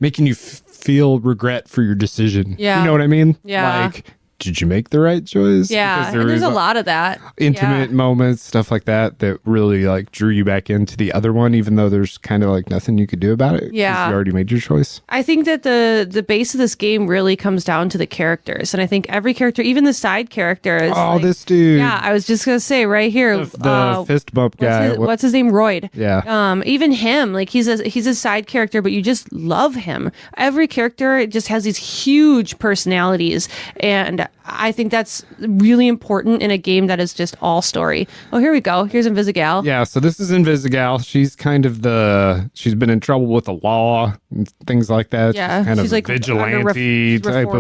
making you feel regret for your decision. Yeah. You know what I mean? Yeah. Like, did you make the right choice? Yeah, and there's a lot of that. Intimate moments, stuff like that really like drew you back into the other one, even though there's kind of like nothing you could do about it. Yeah. You already made your choice. I think that the base of this game really comes down to the characters. And I think every character, even the side characters. Oh, this dude. Yeah, I was just going to say right here. The fist bump guy. What's his name? Royd. Yeah. Even him, like he's a side character, but you just love him. Every character just has these huge personalities. And I think that's really important in a game that is just all story. Oh, here we go. Here's Invisigal. Yeah, so this is Invisigal. She's kind of she's been in trouble with the law and things like that. Yeah, she's kind of like vigilante type of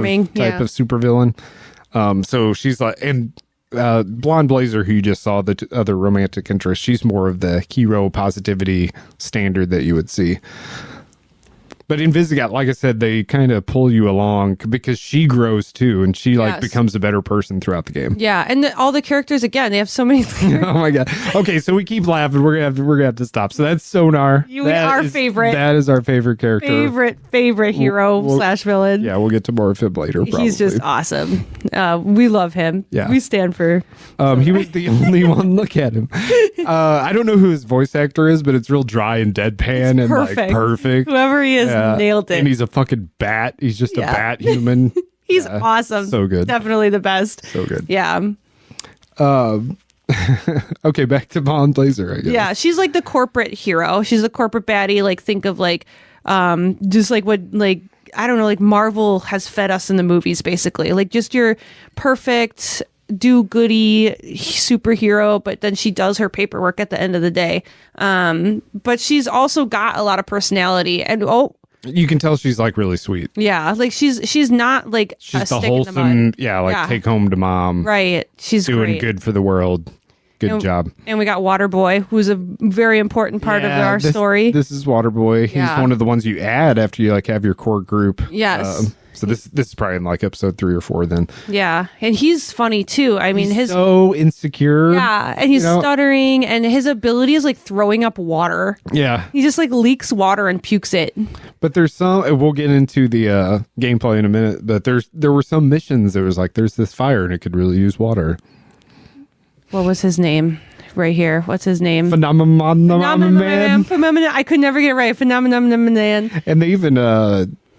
supervillain. So she's like, and Blonde Blazer, who you just saw, the other romantic interest, she's more of the hero positivity standard that you would see. But Invisigal, like I said, they kind of pull you along because she grows too, and she becomes a better person throughout the game. Yeah, and all the characters, again, they have so many. Oh my god! Okay, so we keep laughing. We're gonna have to stop. So that's Sonar. Our favorite. That is our favorite character. Favorite hero / villain. Yeah, we'll get to more of him later. Probably. He's just awesome. We love him. Yeah, we stand for. He was the only one. Look at him. I don't know who his voice actor is, but it's real dry and deadpan and like perfect. Whoever he is. Nailed it. And he's a fucking bat. He's just a bat human. He's awesome. So good. Definitely the best. So good. Yeah. Okay, back to Blonde Blazer, I guess. Yeah, she's like the corporate hero. She's the corporate baddie. Like, think of like, just like what, like, I don't know, like Marvel has fed us in the movies, basically. Like, just your perfect do-goody superhero, but then she does her paperwork at the end of the day. But she's also got a lot of personality, and you can tell she's like really sweet. Yeah, like she's not like she's a the stick wholesome, in the mud. Take home to mom. Right, she's doing great. Good for the world. Good job. And we got Waterboy, who's a very important part of our story. This is Waterboy. He's one of the ones you add after you like have your core group. Yes. So this is probably in like episode 3 or 4 then. Yeah, and he's funny too. I mean, he's so insecure. Yeah, and he's stuttering, and his ability is like throwing up water. Yeah, he just like leaks water and pukes it. But there's some. We'll get into the gameplay in a minute. But there were some missions. It was like there's this fire and it could really use water. What was his name? Right here. What's his name? Phenomenon Man. I could never get it right. Phenomenon Man. And they even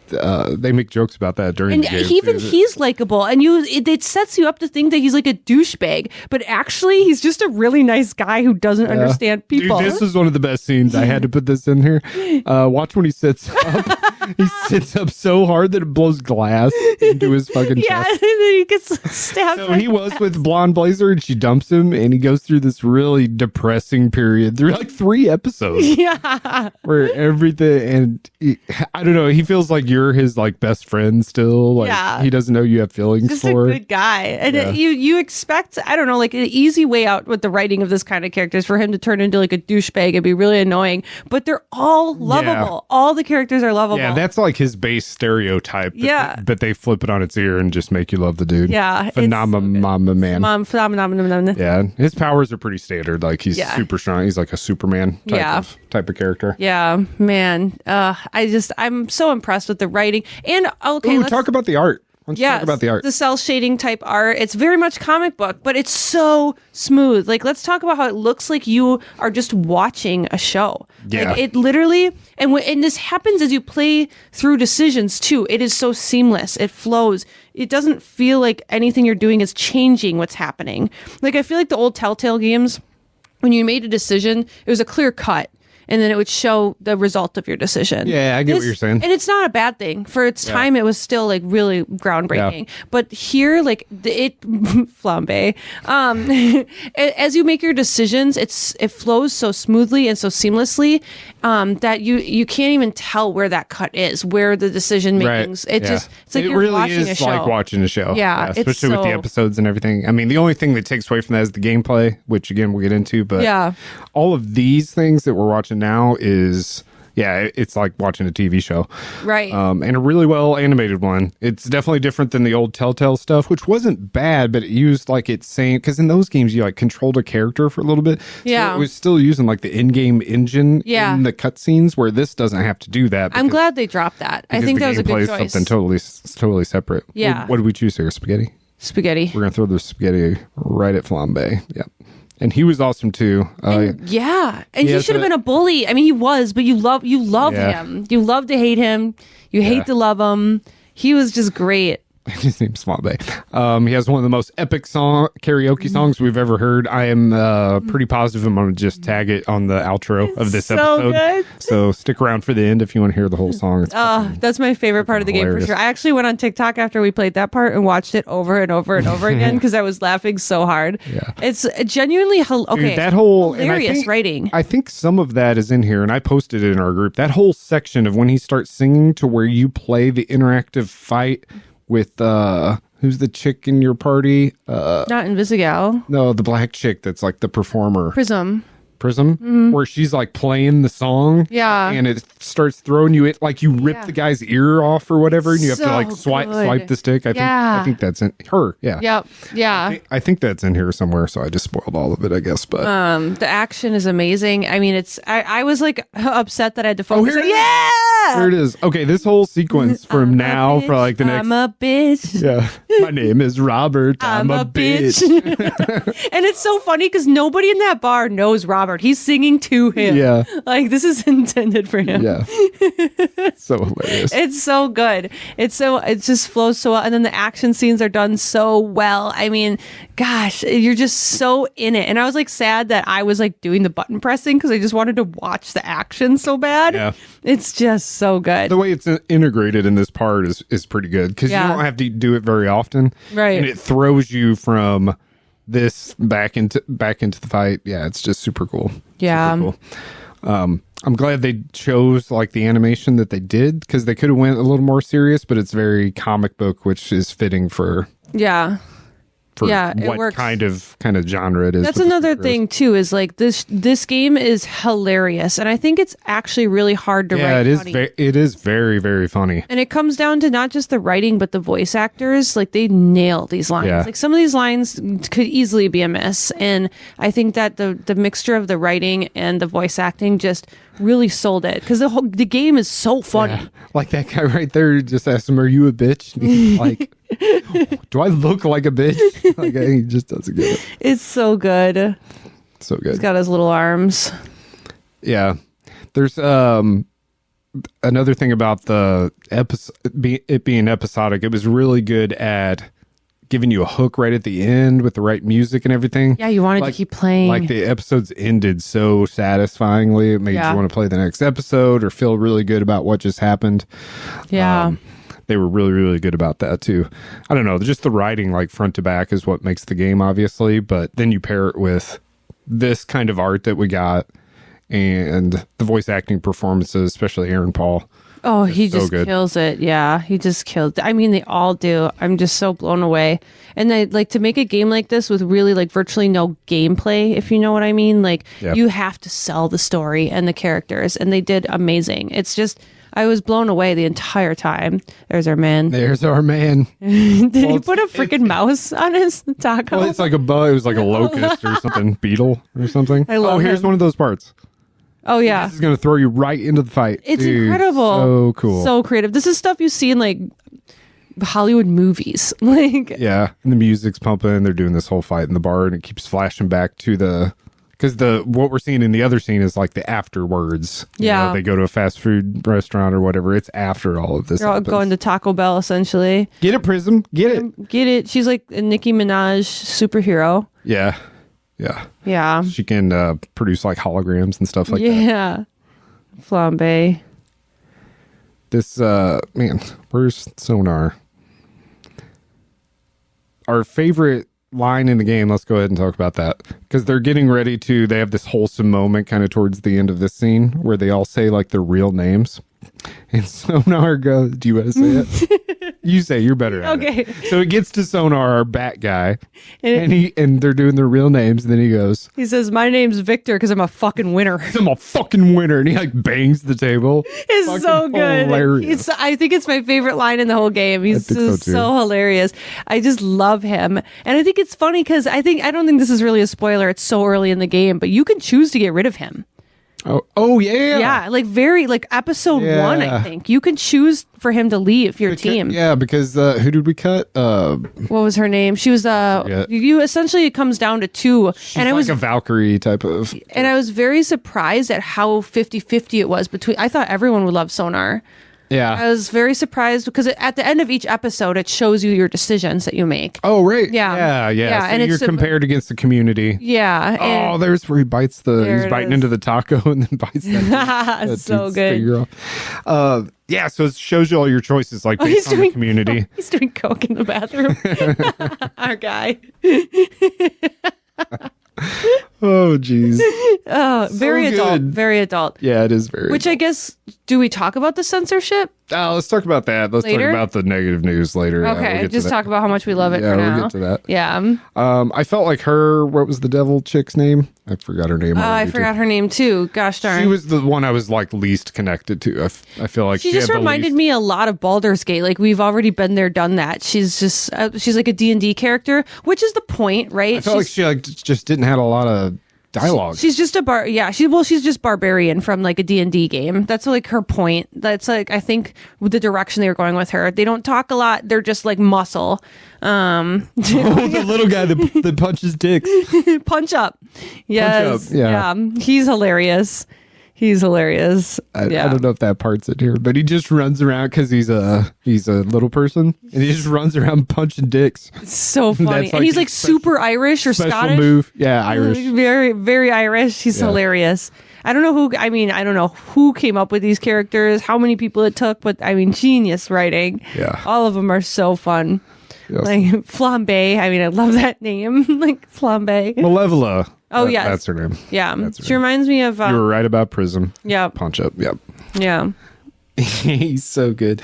they make jokes about that during the game. He's likable, and it sets you up to think that he's like a douchebag, but actually he's just a really nice guy who doesn't understand people. Dude, this is one of the best scenes. I had to put this in here. Watch when he sits up. He sits up so hard that it blows glass into his fucking chest. Yeah, and then he gets stabbed. So he was with Blonde Blazer, and she dumps him, and he goes through this really depressing period through like 3 episodes. Yeah, where everything, and I don't know, he feels like you're his like best friend still. Like he doesn't know you have feelings just for. A good guy, and you expect, I don't know, like an easy way out with the writing of this kind of character is for him to turn into like a douchebag and be really annoying. But they're all lovable. Yeah. All the characters are lovable. Yeah, that's like his base stereotype. But they flip it on its ear and just make you love the dude. Yeah, Phenomenon Man. Phenomenon. Yeah, his powers are pretty standard. Like he's super strong. He's like a Superman type of character. Yeah, man. I'm so impressed with the writing. And talk about the art. don't you talk about the art? The cell shading type art. It's very much comic book, but it's so smooth. Like, let's talk about how it looks like you are just watching a show. Yeah. Like, it literally, and this happens as you play through decisions too. It is so seamless. It flows. It doesn't feel like anything you're doing is changing what's happening. Like, I feel like the old Telltale games, when you made a decision, it was a clear cut. And then it would show the result of your decision. Yeah, I get what you're saying. And it's not a bad thing. For its time, it was still like really groundbreaking. Yeah. But here, like it flambe. As you make your decisions, it flows so smoothly and so seamlessly that you can't even tell where that cut is, where the decision makings. Right. It's like you're really watching a show. like watching a show. Yeah, especially with the episodes and everything. I mean, the only thing that takes away from that is the gameplay, which again we'll get into. But all of these things that we're watching now is it's like watching a TV show, right? And a really well animated one. It's definitely different than the old Telltale stuff, which wasn't bad, but it used like its same, because in those games you like controlled a character for a little bit. Yeah, so it was still using like the in-game engine in the cutscenes, where this doesn't have to do that. I'm glad they dropped that. I think that was a good choice. Something totally separate. Yeah. What did we choose here? Spaghetti. We're gonna throw the spaghetti right at Flambe. Yep. And he was awesome too. And he should have been a bully. I mean, he was, but you love him. You love to hate him. You hate to love him. He was just great. His name's Flambe. He has one of the most epic karaoke songs we've ever heard. I am pretty positive I'm going to just tag it on the outro of this episode. Good. So stick around for the end if you want to hear the whole song. That's my favorite part of the game for sure. I actually went on TikTok after we played that part and watched it over and over and over again because I was laughing so hard. Yeah. It's genuinely Dude, that whole hilarious writing. I think some of that is in here, and I posted it in our group. That whole section of when he starts singing to where you play the interactive fight with who's the chick in your party? Not Invisigal. No, the black chick that's like the performer. Prism, where she's like playing the song, and it starts throwing you it like you rip the guy's ear off or whatever, and you have to like swipe the stick. I think that's in her. I think that's in here somewhere. So I just spoiled all of it, I guess. But the action is amazing. I mean, I was like upset that I had to focus. There it is. Okay, this whole sequence from now for like the next. I'm a bitch. Yeah, my name is Robert. I'm a bitch. And it's so funny because nobody in that bar knows Robert. He's singing to him. Yeah. Like this is intended for him. Yeah. So hilarious. It's so good. It just flows so well. And then the action scenes are done so well. I mean, gosh, you're just so in it. And I was like sad that I was like doing the button pressing because I just wanted to watch the action so bad. Yeah. It's just so good. The way it's integrated in this part is pretty good because you don't have to do it very often. Right. And it throws you from this back into the fight. Yeah, it's just super cool. Yeah. Super cool. I'm glad they chose like the animation that they did because they could have went a little more serious, but it's very comic book, which is fitting for it what works. kind of genre it is. That's another thing too, is like this game is hilarious, and I think it's actually really hard to write. It is very, very funny. And it comes down to not just the writing, but the voice actors. Like they nail these lines. Yeah. Like some of these lines could easily be a miss, and I think that the mixture of the writing and the voice acting just really sold it because the game is so funny. Yeah. Like that guy right there just asked him, "Are you a bitch?" And he's like, "Do I look like a bitch?" Like he just doesn't get it. It's so good. So good. He's got his little arms. Yeah. There's another thing about the it being episodic. It was really good at giving you a hook right at the end with the right music and everything. Yeah, you wanted to keep playing. Like the episodes ended so satisfyingly. It made you want to play the next episode or feel really good about what just happened. Yeah. They were really, really good about that too. I don't know, just the writing like front to back is what makes the game, obviously, but then you pair it with this kind of art that we got and the voice acting performances, especially Aaron Paul. Oh, he just kills it. Yeah, he just kills it. I mean, they all do. I'm just so blown away. And they like to make a game like this with really like virtually no gameplay, if you know what I mean. Like you have to sell the story and the characters, and they did amazing. It's just, I was blown away the entire time. There's our man. There's our man. Did he put a freaking mouse on his taco? Well, it's like a bug. It was like a locust or something, beetle or something. I love here's him. one of those parts. Oh, yeah. This is going to throw you right into the fight. It's Dude, incredible. So cool. So creative. This is stuff you see in like Hollywood movies. Like, yeah, and the music's pumping. They're doing this whole fight in the bar, and it keeps flashing back to because what we're seeing in the other scene is like the afterwards. Yeah. They go to a fast food restaurant or whatever. It's after all of this. they're all going to Taco Bell, essentially. Get it, Prism. Get it. Get it. She's like a Nicki Minaj superhero. Yeah. Yeah. Yeah. She can produce like holograms and stuff like that. Yeah. Flambe. This, man, where's Sonar? Our favorite line in the game, let's go ahead and talk about that. Because they're getting ready they have this wholesome moment kind of towards the end of this scene where they all say like their real names. And Sonar goes, do you want to say it? You say, you're better at it. So it gets to Sonar, our bat guy, and they're doing their real names, and then he goes, he says, my name's Victor because I'm a fucking winner. I'm a fucking winner. And he like bangs the table. It's so good. Hilarious. I think it's my favorite line in the whole game. He's just so hilarious. I just love him. And I think it's funny because I don't think this is really a spoiler. It's so early in the game, but you can choose to get rid of him. Oh yeah. Yeah, like episode 1, I think. You can choose for him to leave your team. Yeah, because who did we cut? What was her name? She was you essentially, it comes down to 2. She's and I was like a Valkyrie type of. And I was very surprised at how 50-50 it was between. I thought everyone would love Sonar. Yeah. I was very surprised because at the end of each episode, it shows you your decisions that you make. Oh, right. Yeah. So and you're compared against the community. Yeah. There's where he bites he's biting into the taco and then bites that. So good. So it shows you all your choices, like based on the community. He's doing coke in the bathroom. Our guy. Oh, geez. Very adult. Very adult. Yeah, it is very Which adult. I guess, do we talk about the censorship? Let's talk about that. Let's later? talk about the negative news later. Okay, we'll just talk about how much we love it for now. We'll get to that. Yeah. I felt like what was the devil chick's name? I forgot her name. I forgot her name too. Gosh darn. She was the one I was like least connected to. I feel like she just reminded me a lot of Baldur's Gate. Like we've already been there, done that. She's just she's like a D&D character, which is the point, right? I felt like she just didn't have a lot of dialogue. She's just she's just barbarian from like a D&D game. That's like her point. That's like, I think the direction they were going with her. They don't talk a lot. They're just like muscle. The little guy that punches dicks. Punch up. Yes. Punch up. Yeah. He's hilarious. He's hilarious. I don't know if that part's in here, but he just runs around because he's a little person, and he just runs around punching dicks. It's so funny, and he's like super Irish or Scottish. Move, yeah, Irish. Very, very Irish. He's hilarious. I don't know who came up with these characters, how many people it took, but I mean, genius writing. Yeah, all of them are so fun. Yes. Like Flambe. I mean, I love that name. Like Flambe. Malevola. Oh, yeah. That's her name. Yeah. She reminds me of... you were right about Prism. Yeah. Punch Up. Yep. Yeah. He's so good.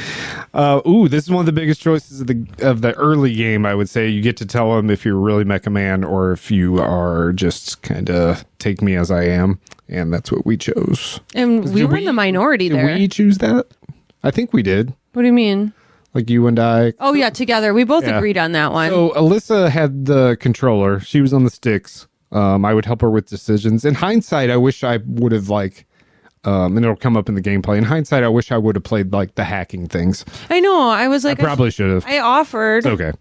This is one of the biggest choices of the early game, I would say. You get to tell him if you're really Mecha Man or if you are just kind of take me as I am. And that's what we chose. And we were in the minority there. Did we choose that? I think we did. What do you mean? Like you and I. Oh, yeah, together. We both agreed on that one. So Alyssa had the controller. She was on the sticks. I would help her with decisions. In hindsight, I wish I would have and it'll come up in the gameplay. In hindsight, I wish I would have played like the hacking things. I know. I was like, I probably should have. I offered. It's okay.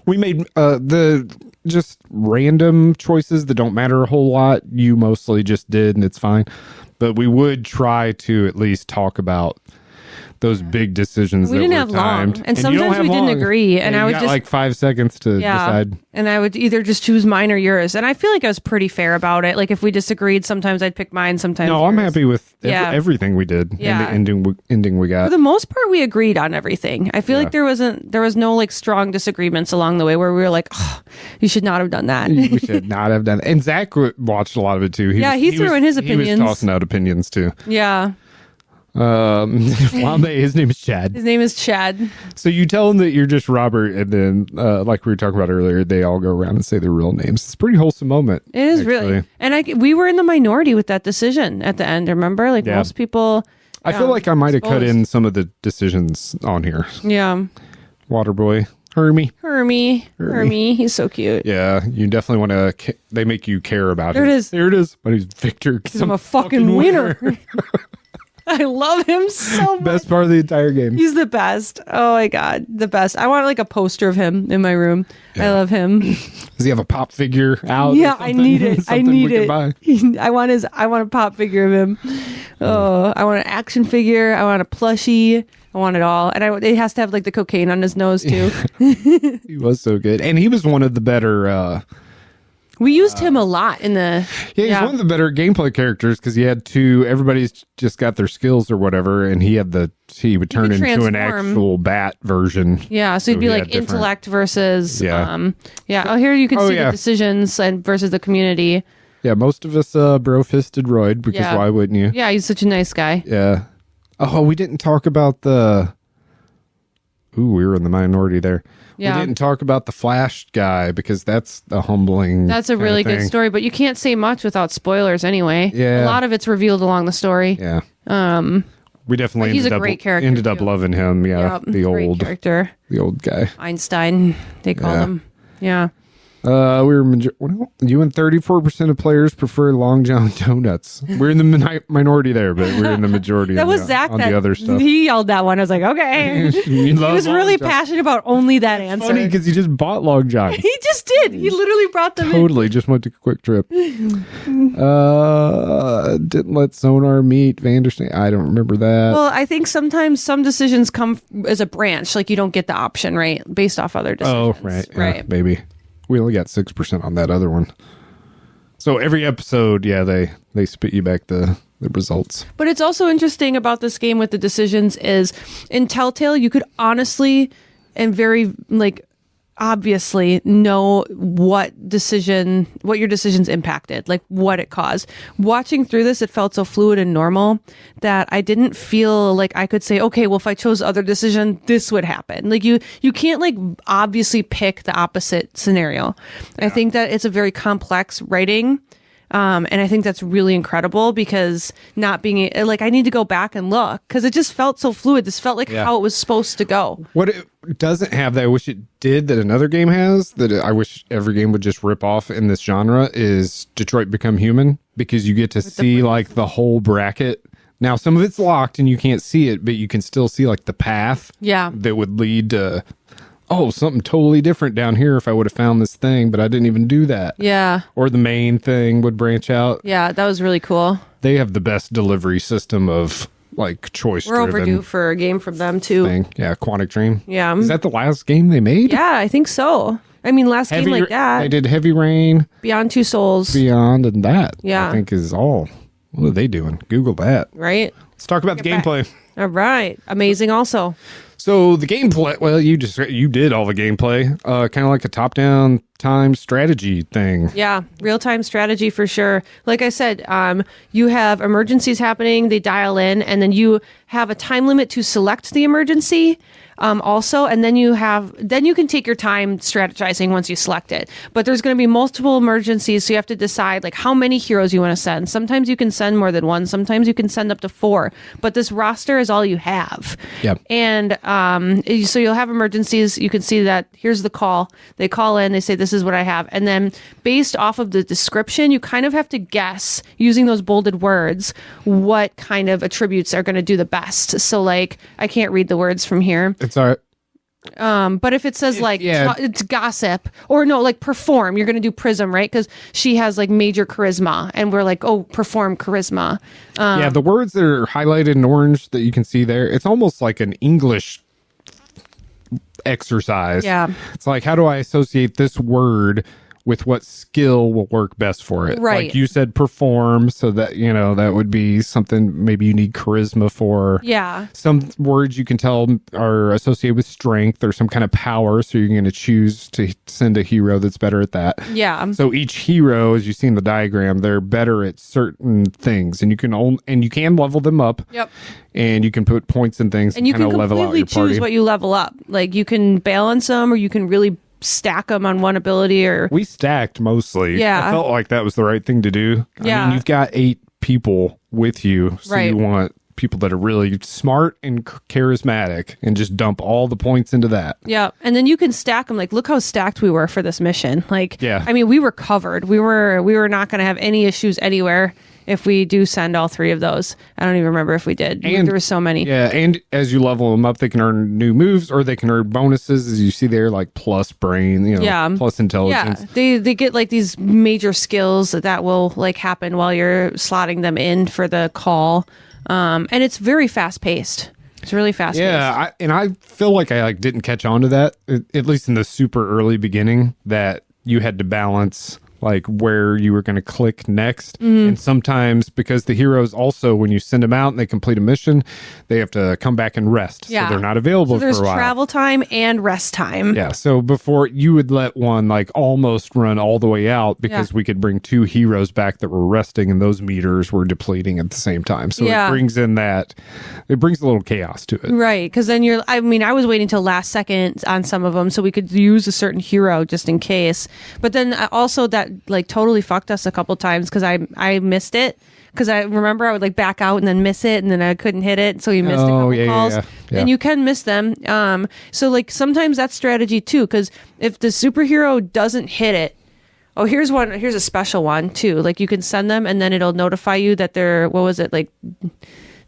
We made the just random choices that don't matter a whole lot. You mostly just did, and it's fine. But we would try to at least talk about those big decisions. We didn't have long, and sometimes we didn't agree, and I would just like 5 seconds to decide. And I would either just choose mine or yours, and I feel like I was pretty fair about it. Like if we disagreed, sometimes I'd pick mine, sometimes yours. I'm happy with everything we did. Yeah, and the ending we got. For the most part, we agreed on everything. I feel like there was no like strong disagreements along the way where we were like, oh, you should not have done that. We should not have done that. And Zach watched a lot of it too. He threw in his opinions. He was tossing out opinions too. Yeah. Flambe, his name is Chad. His name is Chad. So you tell him that you're just Robert, and then, like we were talking about earlier, they all go around and say their real names. It's a pretty wholesome moment. It is really. And we were in the minority with that decision at the end, remember? Like most people. I feel like I might have cut in some of the decisions on here. Yeah. Waterboy. Hermie. He's so cute. Yeah, you definitely want to. They make you care about him. There it is. There it is. But he's Victor. I'm a fucking winner. I love him so much. Best part of the entire game. He's the best. Oh my God. The best. I want like a poster of him in my room. Yeah. I love him. Does he have a pop figure out? Yeah, I need it. I need it. I want a pop figure of him. Oh, I want an action figure. I want a plushie. I want it all. And it has to have like the cocaine on his nose too. He was so good. And he was one of the better... we used him a lot in the... Yeah, he's one of the better gameplay characters because he had everybody's just got their skills or whatever, and he would turn into an actual bat version. Yeah, so he'd be like intellect versus... Oh, here you can see the decisions versus the community. Yeah, most of us bro-fisted Royd because why wouldn't you? Yeah, he's such a nice guy. Yeah. Oh, we didn't talk about the... Ooh, we were in the minority there. Yeah. We didn't talk about the Flash guy because that's a humbling... That's a really good story, but you can't say much without spoilers anyway. Yeah. A lot of it's revealed along the story. Yeah. We definitely ended up loving him. Yeah, the old character. The old guy. Einstein, they call him. Yeah. You and 34% of players prefer Long John Donuts. We're in the minority there, but we're in the majority. That was Zach on the other stuff. He yelled that one. I was like, okay. He was really passionate about only that answer. Funny because he just bought Long John. He just did. He literally brought them in. Just went to Quick Trip. Didn't let Sonar meet Vandersteen. I don't remember that. Well, I think sometimes some decisions come as a branch. Like you don't get the option, right? Based off other decisions. Oh, right. Yeah, maybe. We only got 6% on that other one. So every episode, they spit you back the results. But it's also interesting about this game with the decisions is in Telltale, you could honestly and very obviously know what your decisions impacted, like what it caused. Watching through this, it felt so fluid and normal that I didn't feel like I could say, okay, well, if I chose other decision, this would happen. Like you can't obviously pick the opposite scenario. Yeah. I think that it's a very complex writing. And I think that's really incredible because not being I need to go back and look because it just felt so fluid. This felt like how it was supposed to go. What it doesn't have that I wish it did that another game has that I wish every game would just rip off in this genre is Detroit Become Human because you get to see the whole bracket. Now, some of it's locked and you can't see it, but you can still see the path that would lead to... something totally different down here if I would have found this thing, but I didn't even do that. Yeah. Or the main thing would branch out. Yeah, that was really cool. They have the best delivery system of choice. We're overdue for a game from them too. Thing. Yeah, Quantic Dream. Yeah. Is that the last game they made? Yeah, I think so. I mean, game like that. They did Heavy Rain. Beyond Two Souls. Beyond and that. Yeah. I think is all. What are they doing? Google that. Right. Let's talk about the gameplay. All right. Amazing also. So the gameplay, well, you did all the gameplay, kind of like a top-down time strategy thing. Yeah, real-time strategy for sure. Like I said, you have emergencies happening, they dial in, and then you have a time limit to select the emergency. Also, and then you can take your time strategizing once you select it. But there's going to be multiple emergencies, so you have to decide how many heroes you want to send. Sometimes you can send more than one. Sometimes you can send up to 4. But this roster is all you have. Yep. And so you'll have emergencies. You can see that here's the call. They call in. They say this is what I have, and then based off of the description, you kind of have to guess using those bolded words what kind of attributes are going to do the best. So I can't read the words from here. It's all right. But if it says it's gossip or no, perform, you're going to do Prism, right? Because she has major charisma and we're perform charisma. The words that are highlighted in orange that you can see there, it's almost like an English exercise. Yeah. It's how do I associate this word with what skill will work best for it? Right. You said perform, so that, that would be something maybe you need charisma for. Yeah. Some words you can tell are associated with strength or some kind of power, so you're going to choose to send a hero that's better at that. Yeah. So each hero, as you see in the diagram, they're better at certain things, and you can level them up. Yep. And you can put points and things and kind of level out your party. You can completely choose what you level up. You can balance them, or you can really stack them on one ability. Or we stacked mostly. Yeah. I felt like that was the right thing to do. Yeah. I mean, you've got 8 people with you, so you want people that are really smart and charismatic, and just dump all the points into that. Yeah. And then you can stack them. Look how stacked we were for this mission. I mean, we were covered. We were not going to have any issues anywhere. if we do send all 3 of those. I don't even remember if we did. And there were so many. Yeah, and as you level them up, they can earn new moves, or they can earn bonuses, as you see there, like plus brain, plus intelligence. Yeah, they get like these major skills that will like happen while you're slotting them in for the call. And it's very fast paced. It's really fast. Yeah, I feel like I didn't catch on to that, at least in the super early beginning, that you had to balance like where you were going to click next. And sometimes, because the heroes also, when you send them out and they complete a mission, they have to come back and rest. Yeah. So they're not available for a while. There's travel time and rest time. Yeah. So before, you would let one like almost run all the way out, because we could bring 2 heroes back that were resting, and those meters were depleting at the same time. So it brings a little chaos to it. Right. Because then I was waiting till last second on some of them so we could use a certain hero just in case. But then also that like totally fucked us a couple times because I missed it. Because I remember I would like back out and then miss it, and then I couldn't hit it, so you missed a couple calls. Yeah. And you can miss them. So like sometimes that's strategy too. Because if the superhero doesn't hit it, here's a special one too. Like you can send them, and then it'll notify you that they're like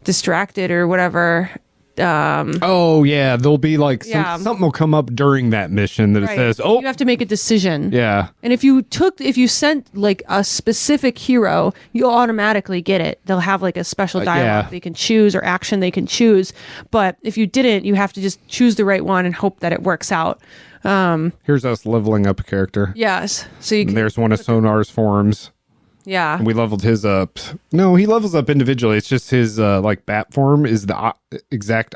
distracted or whatever. There'll be like something will come up during that mission that it says, you have to make a decision. Yeah. And if you sent like a specific hero, you'll automatically get it. They'll have like a special dialogue they can choose, or action they can choose. But if you didn't, you have to just choose the right one and hope that it works out. Here's us leveling up a character. Yes. So there's one of Sonar's forms. Yeah. And we leveled his up. No, he levels up individually. It's just his like bat form is the exact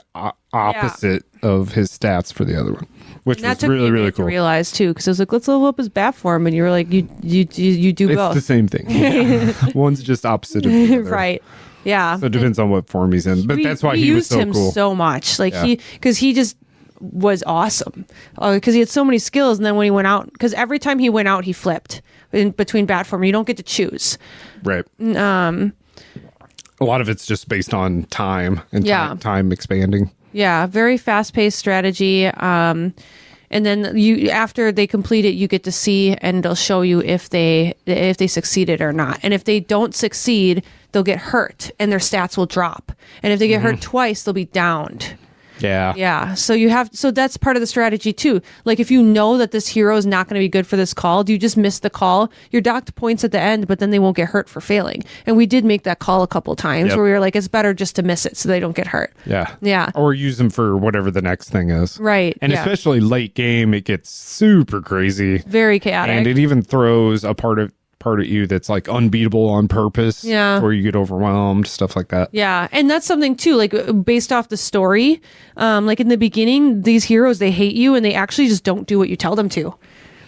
opposite of his stats for the other one, which was really, really cool. To realize too, because I was like, let's level up his bat form, and you were like, you do both. It's the same thing. One's just opposite of the other. Right. Yeah. So it depends on what form he's in, but that's why he was so cool. We used him so much, like because he just was awesome, because he had so many skills. And then when he went out, because every time he went out, he flipped in between bat form. You don't get to choose. Right. A lot of it's just based on time and time expanding. Yeah, very fast-paced strategy. And then after they complete it, you get to see, and it'll show you if they succeeded or not. And if they don't succeed, they'll get hurt, and their stats will drop. And if they get hurt twice, they'll be downed. Yeah. Yeah. So that's part of the strategy too. Like if you know that this hero is not going to be good for this call, do you just miss the call? You're docked points at the end, but then they won't get hurt for failing. And we did make that call a couple times where we were like, it's better just to miss it so they don't get hurt. Yeah. Yeah. Or use them for whatever the next thing is. Right. And especially late game, it gets super crazy. Very chaotic. And it even throws a part of you that's like unbeatable on purpose, where you get overwhelmed, stuff like that. Yeah. And that's something too, like based off the story, like in the beginning, these heroes, they hate you, and they actually just don't do what you tell them to.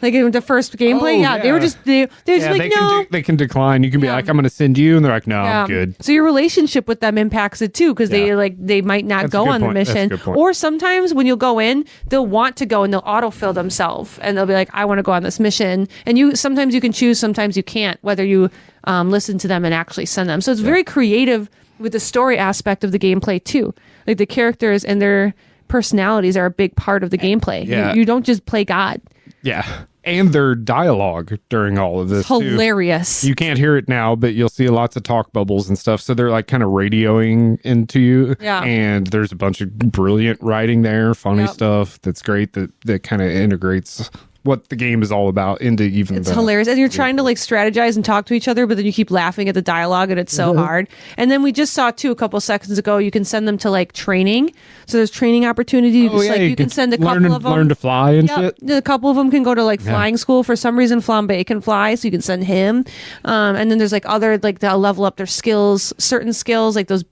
Like in the first gameplay, they were just they're just like, no. They can decline. You can be like, I'm going to send you, and they're like, no, I'm good. So your relationship with them impacts it too, because they might not go on the mission. Or sometimes when you'll go in, they'll want to go and they'll autofill themselves, and they'll be like, I want to go on this mission. And sometimes you can choose, sometimes you can't, whether you listen to them and actually send them. So it's very creative with the story aspect of the gameplay too. Like the characters and their personalities are a big part of the gameplay. Yeah. You don't just play God. Yeah. And their dialogue during all of this. Hilarious. Too. You can't hear it now, but you'll see lots of talk bubbles and stuff. So they're like kind of radioing into you. Yeah. And there's a bunch of brilliant writing there, funny stuff that's great that kind of integrates what the game is all about into even it's hilarious. And you're trying to like strategize and talk to each other, but then you keep laughing at the dialogue, and it's so hard. And then we just saw too a couple seconds ago, you can send them to like training. So there's training opportunity. You can send a couple of them. Learn to fly and shit. A couple of them can go to like flying school. For some reason, Flambe can fly, so you can send him. And then there's like other, like they'll level up their skills, certain skills, like those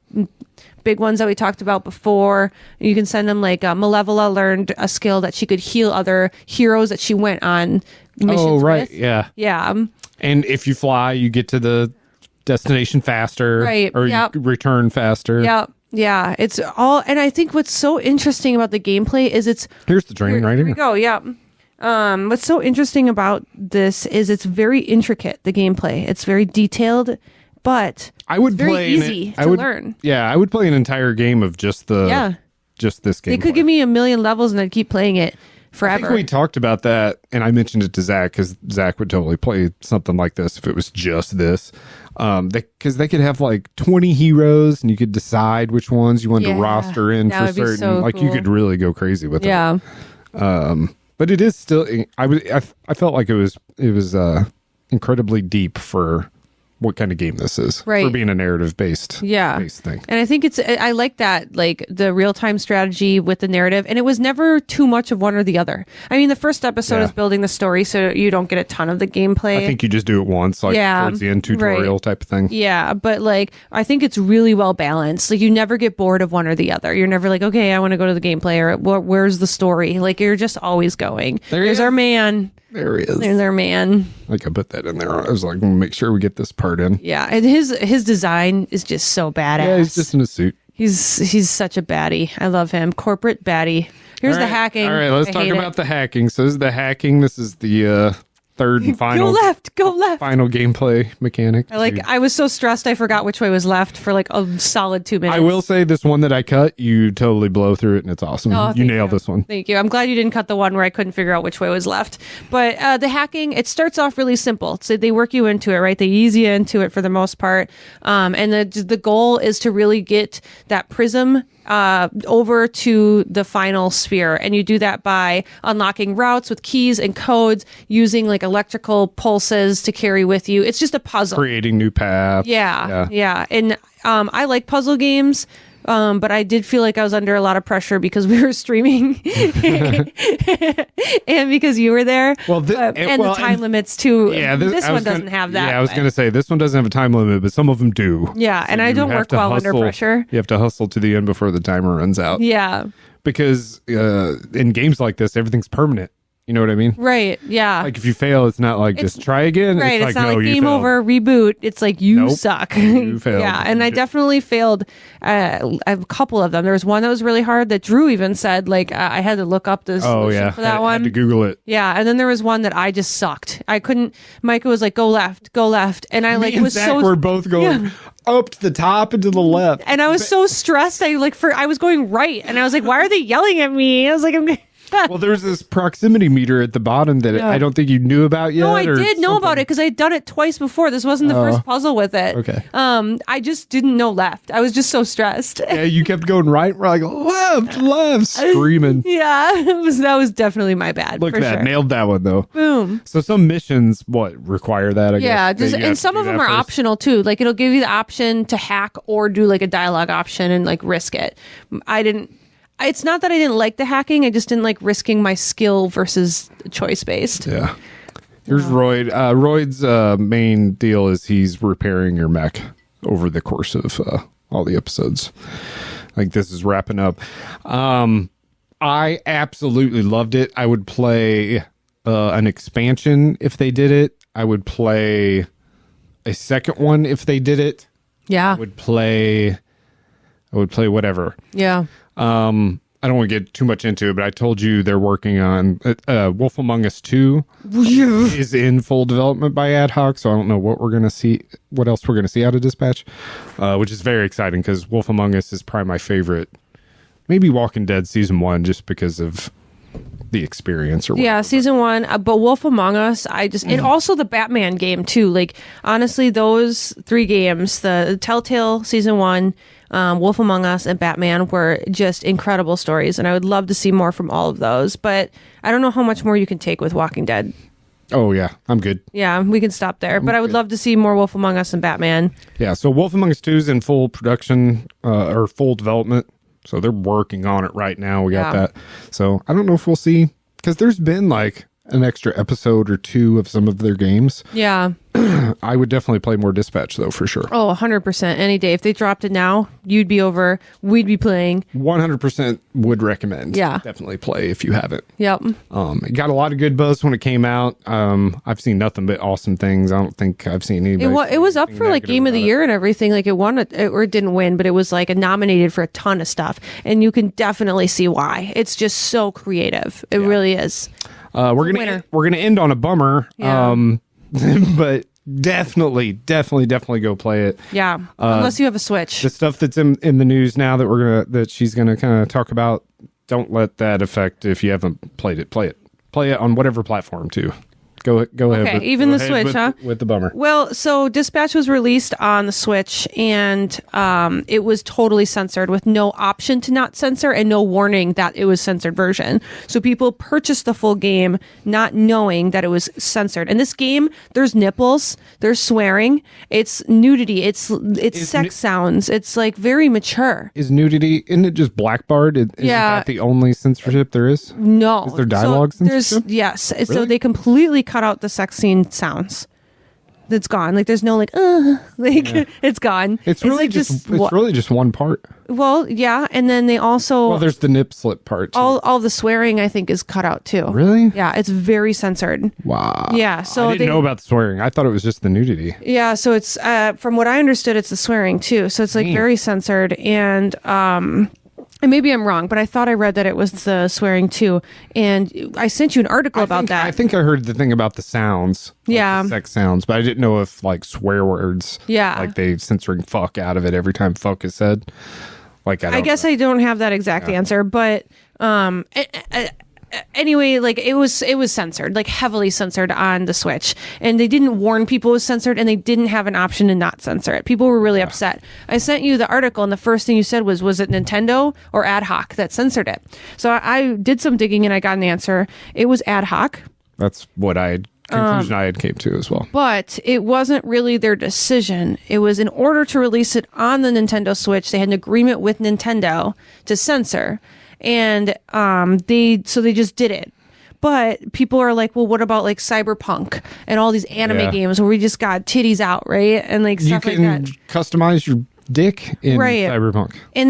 big ones that we talked about before. You can send them like Malevola learned a skill that she could heal other heroes that she went on missions with. Yeah. Yeah. And if you fly, you get to the destination faster. Right. Or you return faster. Yep. Yeah. It's all, and I think what's so interesting about the gameplay is here's the training right here. Here we go. Yeah. What's so interesting about this is it's very intricate, the gameplay. It's very detailed, but I would it's very play easy to learn. Yeah, I would play an entire game of just this game. They could give me a million levels and I'd keep playing it. forever. I think we talked about that, and I mentioned it to Zach because Zach would totally play something like this if it was just this. Because they could have like 20 heroes, and you could decide which ones you wanted to roster in for certain. So like cool. You could really go crazy with it. Yeah. But it is still. I felt like it was incredibly deep for what kind of game this is, right? For being a narrative based thing. And I think I like that, like the real time strategy with the narrative, and it was never too much of one or the other. I mean, the first episode is building the story, so you don't get a ton of the gameplay. I think you just do it once, like towards the end tutorial type of thing. Yeah, but like I think it's really well balanced. Like you never get bored of one or the other. You're never like, okay, I want to go to the gameplay, or where's the story? Like you're just always going. There's our man. There he is. There's our man. Like I put that in there. I was like, make sure we get this part in. Yeah, and his design is just so badass. Yeah, he's just in a suit. He's such a baddie. I love him. Corporate baddie. Here's the hacking. All right, let's talk about the hacking. So this is the hacking. This is the third and final. Go left. Final gameplay mechanic. I was so stressed I forgot which way was left for like a solid 2 minutes. I will say this one that I cut, you totally blow through it and it's awesome. You nailed this one. Thank you. I'm glad you didn't cut the one where I couldn't figure out which way was left. But the hacking, it starts off really simple. So they work you into it, right? They ease you into it for the most part. And the goal is to really get that prism over to the final sphere, and you do that by unlocking routes with keys and codes, using like electrical pulses to carry with you. It's just a puzzle, creating new paths. Yeah. And I like puzzle games. But I did feel like I was under a lot of pressure because we were streaming and because you were there. The time limits too. Yeah, this one doesn't have that. Yeah, I was going to say this one doesn't have a time limit, but some of them do. Yeah, so and I don't work well under pressure. You have to hustle to the end before the timer runs out. Yeah. Because in games like this, everything's permanent. You know what I mean? Right. Yeah. Like if you fail, it's not like just try again. Right. It's like, not no, like you game failed. over, reboot. It's like you suck. You failed. Yeah. And I definitely failed a couple of them. There was one that was really hard that Drew even said, like, I had to look up the solution for that one. I had to Google it. Yeah. And then there was one that I just sucked. I couldn't. Micah was like, go left. And I like was Zach so. were both going up to the top and to the left. And I was so stressed. I was going right. And I was like, why are they yelling at me? I was like, well, there's this proximity meter at the bottom that I don't think you knew about yet. No, I did know about it because I had done it twice before. This wasn't the first puzzle with it. Okay. I just didn't know left. I was just so stressed. Yeah, you kept going right. We're like, left, screaming. Yeah, that was definitely my bad. Look for at that. sure. Nailed that one, though. Boom. So some missions, require that, I guess? Yeah, and some of them are optional, too. Like, it'll give you the option to hack or do, like, a dialogue option and, like, risk it. It's not that I didn't like the hacking. I just didn't like risking my skill versus choice-based. Yeah. Here's Royd. Royd's main deal is he's repairing your mech over the course of all the episodes. Like this is wrapping up. I absolutely loved it. I would play an expansion if they did it. I would play a second one if they did it. Yeah. I would play whatever. Yeah. I don't want to get too much into it, but I told you they're working on Wolf Among Us 2 is in full development by Ad Hoc, so I don't know what else we're going to see out of Dispatch, which is very exciting because Wolf Among Us is probably my favorite. Maybe Walking Dead Season 1 just because of the experience or whatever. Yeah, Season 1, but Wolf Among Us, and also the Batman game too. Like, honestly, those 3 games, the Telltale Season 1, Wolf Among Us, and Batman were just incredible stories, and I would love to see more from all of those, but I don't know how much more you can take with Walking Dead. Oh, yeah, I'm good. Yeah, we can stop there, but I would love to see more Wolf Among Us and Batman. Yeah, so Wolf Among Us 2 is in full production, or full development, so they're working on it right now. We got that. So I don't know if we'll see, because there's been like an extra episode or 2 of some of their games. Yeah. I would definitely play more Dispatch, though, for sure. Oh, 100%. Any day. If they dropped it now, you'd be over. We'd be playing. 100% would recommend. Yeah. Definitely play if you haven't. Yep. It got a lot of good buzz when it came out. I've seen nothing but awesome things. I don't think I've seen anybody. It was up for like Game of the Year and everything. Like it won, or it didn't win, but it was like nominated for a ton of stuff. And you can definitely see why. It's just so creative. It really is. We're gonna end on a bummer. Yeah. But definitely go play it. Yeah. Unless you have a Switch. The stuff that's in the news now that she's gonna kind of talk about don't let that affect if you haven't played it. Play it on whatever platform too. Go ahead. Okay, even the Switch, huh? With the bummer. Well, so Dispatch was released on the Switch, and it was totally censored with no option to not censor and no warning that it was censored version. So people purchased the full game not knowing that it was censored. And this game, there's nipples, there's swearing, it's nudity, it's sex sounds. It's like very mature. Is nudity, isn't it just blackbarred? Isn't that the only censorship there is? No. Is there dialogue censorship? Yes. Really? So they completely cut out the sex scene sounds. It's gone. Like there's no it's gone. It's really just one part. Well, yeah, and then they also there's the nip slip part too. All the swearing I think is cut out too. Really? Yeah, it's very censored. Wow. Yeah, so I didn't know about the swearing. I thought it was just the nudity. Yeah, so it's from what I understood, it's the swearing too. So it's like very censored, and maybe I'm wrong, but I thought I read that it was the swearing too. And I sent you an article about that. I think I heard the thing about the sounds. The sex sounds, but I didn't know if like swear words. Yeah. Like they censoring fuck out of it every time fuck is said. Like I guess I don't have that exact answer, but anyway, like it was censored, like heavily censored on the Switch, and they didn't warn people it was censored, and they didn't have an option to not censor it. People were really upset. I sent you the article, and the first thing you said was it Nintendo or Ad Hoc that censored it? So I did some digging, and I got an answer. It was Ad Hoc. That's what conclusion I had came to as well. But it wasn't really their decision. It was in order to release it on the Nintendo Switch, they had an agreement with Nintendo to censor. And they just did it. But people are like, well, what about like Cyberpunk and all these anime games where we just got titties out, right? And like stuff like that. You can customize your dick in Cyberpunk. And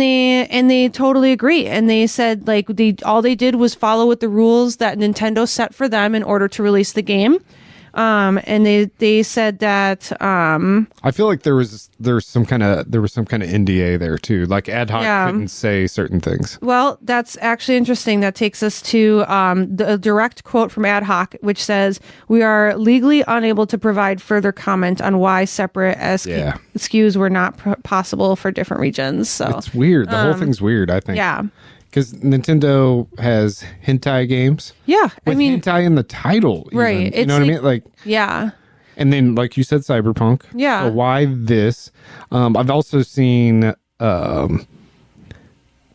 they totally agree. And they said like all they did was follow with the rules that Nintendo set for them in order to release the game. And they said that I feel like there was some kind of NDA there too. Like Ad Hoc couldn't say certain things. Well, that's actually interesting. That takes us to the direct quote from Ad Hoc, which says, "We are legally unable to provide further comment on why separate SKUs were not possible for different regions." So it's weird. The whole thing's weird, I think. Yeah. Because Nintendo has hentai games. Yeah. With hentai in the title. Even. Right. You know what I mean? Like, yeah. And then, like you said, Cyberpunk. Yeah. So why this? I've also seen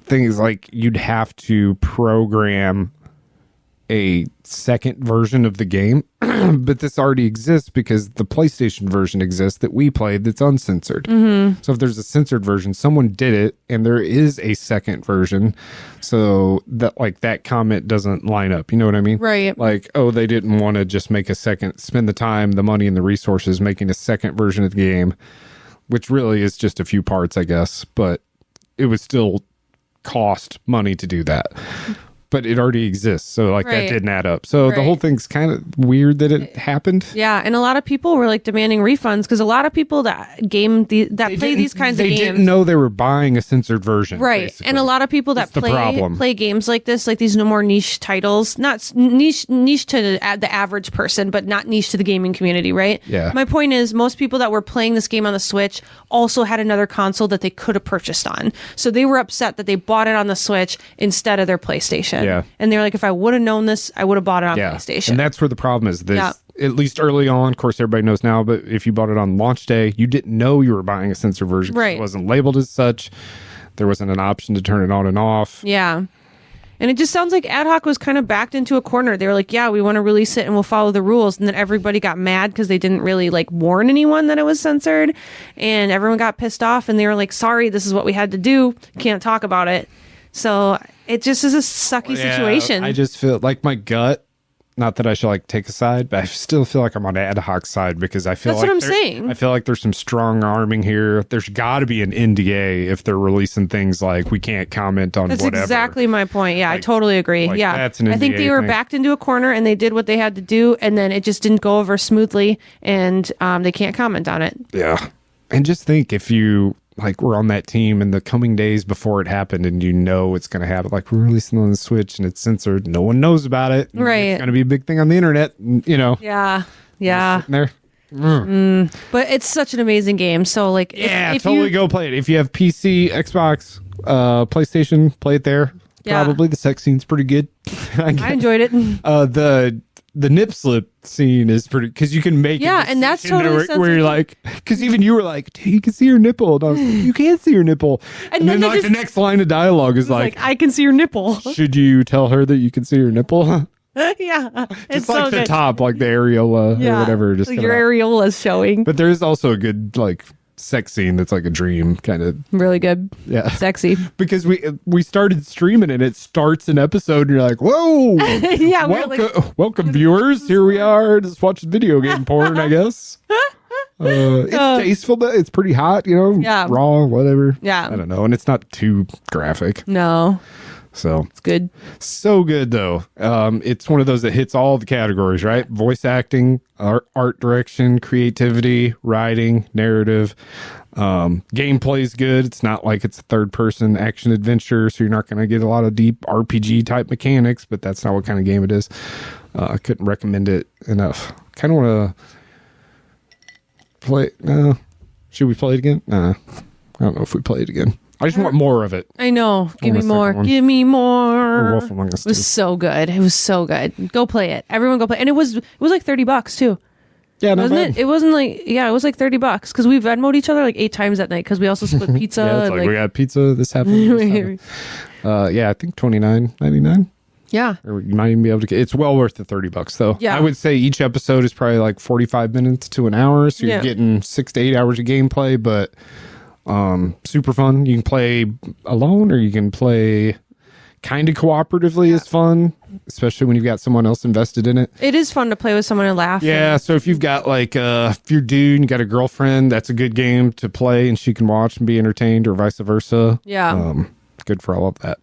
things like you'd have to program a second version of the game, but this already exists because the PlayStation version exists that we played that's uncensored. Mm-hmm. So if there's a censored version, someone did it and there is a second version. So that comment doesn't line up. You know what I mean? Right. Like, oh, they didn't want to just spend the time, the money, and the resources making a second version of the game, which really is just a few parts, I guess, but it would still cost money to do that. But it already exists, so that didn't add up. So the whole thing's kind of weird that it happened. Yeah, and a lot of people were like demanding refunds because a lot of people that play these kinds of games, they didn't know they were buying a censored version, right? Basically. And a lot of people that play games like this, like these more niche titles, not niche to the average person, but not niche to the gaming community, right? Yeah. My point is, most people that were playing this game on the Switch also had another console that they could have purchased on, so they were upset that they bought it on the Switch instead of their PlayStation. Yeah. And they're like, if I would have known this, I would have bought it on PlayStation. And that's where the problem is. At least early on, of course, everybody knows now, but if you bought it on launch day, you didn't know you were buying a censored version. Right. It wasn't labeled as such. There wasn't an option to turn it on and off. Yeah. And it just sounds like Ad Hoc was kind of backed into a corner. They were like, yeah, we want to release it and we'll follow the rules. And then everybody got mad because they didn't really warn anyone that it was censored. And everyone got pissed off and they were like, sorry, this is what we had to do. Can't talk about it. So it just is a sucky situation. I just feel like my gut, not that I should take a side, but I still feel like I'm on Ad Hoc's side because I feel that's what I'm saying. I feel like there's some strong arming here. There's got to be an NDA if they're releasing things like we can't comment on whatever. That's exactly my point. Yeah, I totally agree. Yeah, that's an NDA I think they were backed into a corner and they did what they had to do, and then it just didn't go over smoothly, and they can't comment on it. Yeah, and just think if you. We're on that team in the coming days before it happened and it's going to happen. We're releasing on the Switch and it's censored. No one knows about it. Right. It's going to be a big thing on the internet, Yeah. Yeah. There. But it's such an amazing game. So if totally go play it. If you have PC, Xbox, PlayStation, play it there. Yeah. Probably the sex scene's pretty good. I enjoyed it. The nip slip scene is pretty, because you can make and that's totally where you're like, because even you were like, hey, you can see your nipple, and I was like, you can't see your nipple, and then like the next line of dialogue is like, I can see your nipple. Should you tell her that you can see your nipple? Yeah, it's like so the top, like the areola or whatever. Just like your areola's showing. But there's also a good like sex scene that's like a dream kind of. Really good. Yeah. Sexy. Because we started streaming and it starts an episode and you're like, whoa. Yeah. Welcome viewers. Here we are. Just watching video game porn, I guess. It's tasteful. It's pretty hot, Yeah. Raw, whatever. Yeah. I don't know. And it's not too graphic. No. So it's good. So good though. It's one of those that hits all the categories, right? Voice acting, art direction, creativity, writing, narrative. Gameplay's good. It's not like it's a third person action adventure, so you're not going to get a lot of deep RPG type mechanics, but that's not what kind of game it is. I couldn't recommend it enough. Kind of want to play. No. Should we play it again? Nah. I don't know if we play it again. I just want more of it. I know. Give me more. Give me more. Wolf Among Us It was so good. It was so good. Go play it. Everyone go play it. And it was like $30 too. Yeah, not wasn't bad. it? It wasn't like, it was like $30 because we Venmo'd each other like 8 times that night because we also split pizza. Yeah, it's and like we got pizza. This happened. Yeah, I think $29.99. Yeah. Or you might even be able to get. It's well worth the $30 though. Yeah. I would say each episode is probably like 45 minutes to an hour, so you're getting 6 to 8 hours of gameplay, but. Super fun. You can play alone or you can play kind of cooperatively. Is fun, especially when you've got someone else invested in it. It is fun to play with someone and laugh. Yeah, so if you've got like if you're dude and you got a girlfriend, that's a good game to play and she can watch and be entertained, or vice versa. Yeah. Good for all of that.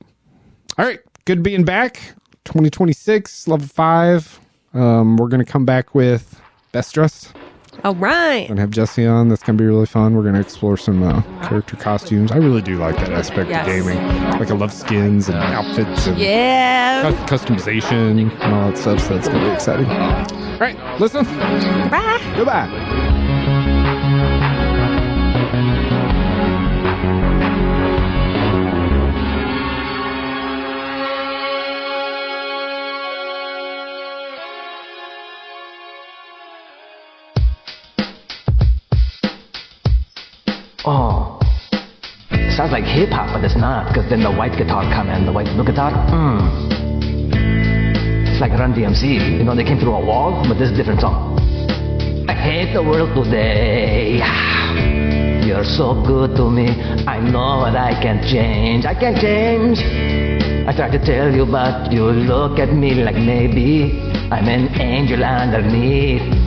All right, good being back. 2026 level 5. We're gonna come back with best dressed. All right. Gonna have Jesse on. That's gonna be really fun. We're gonna explore some character costumes. I really do like that aspect of gaming. Like I love skins and outfits and customization and all that stuff. So that's gonna be exciting. All right, listen. Bye. Goodbye. Oh, sounds like hip hop, but it's not, because then the white guitar come in, the white blue guitar. It's like Run DMC, they came through a wall, but this is a different song. I hate the world today. You're so good to me. I know that I can't change. I can't change. I try to tell you, but you look at me like maybe I'm an angel underneath.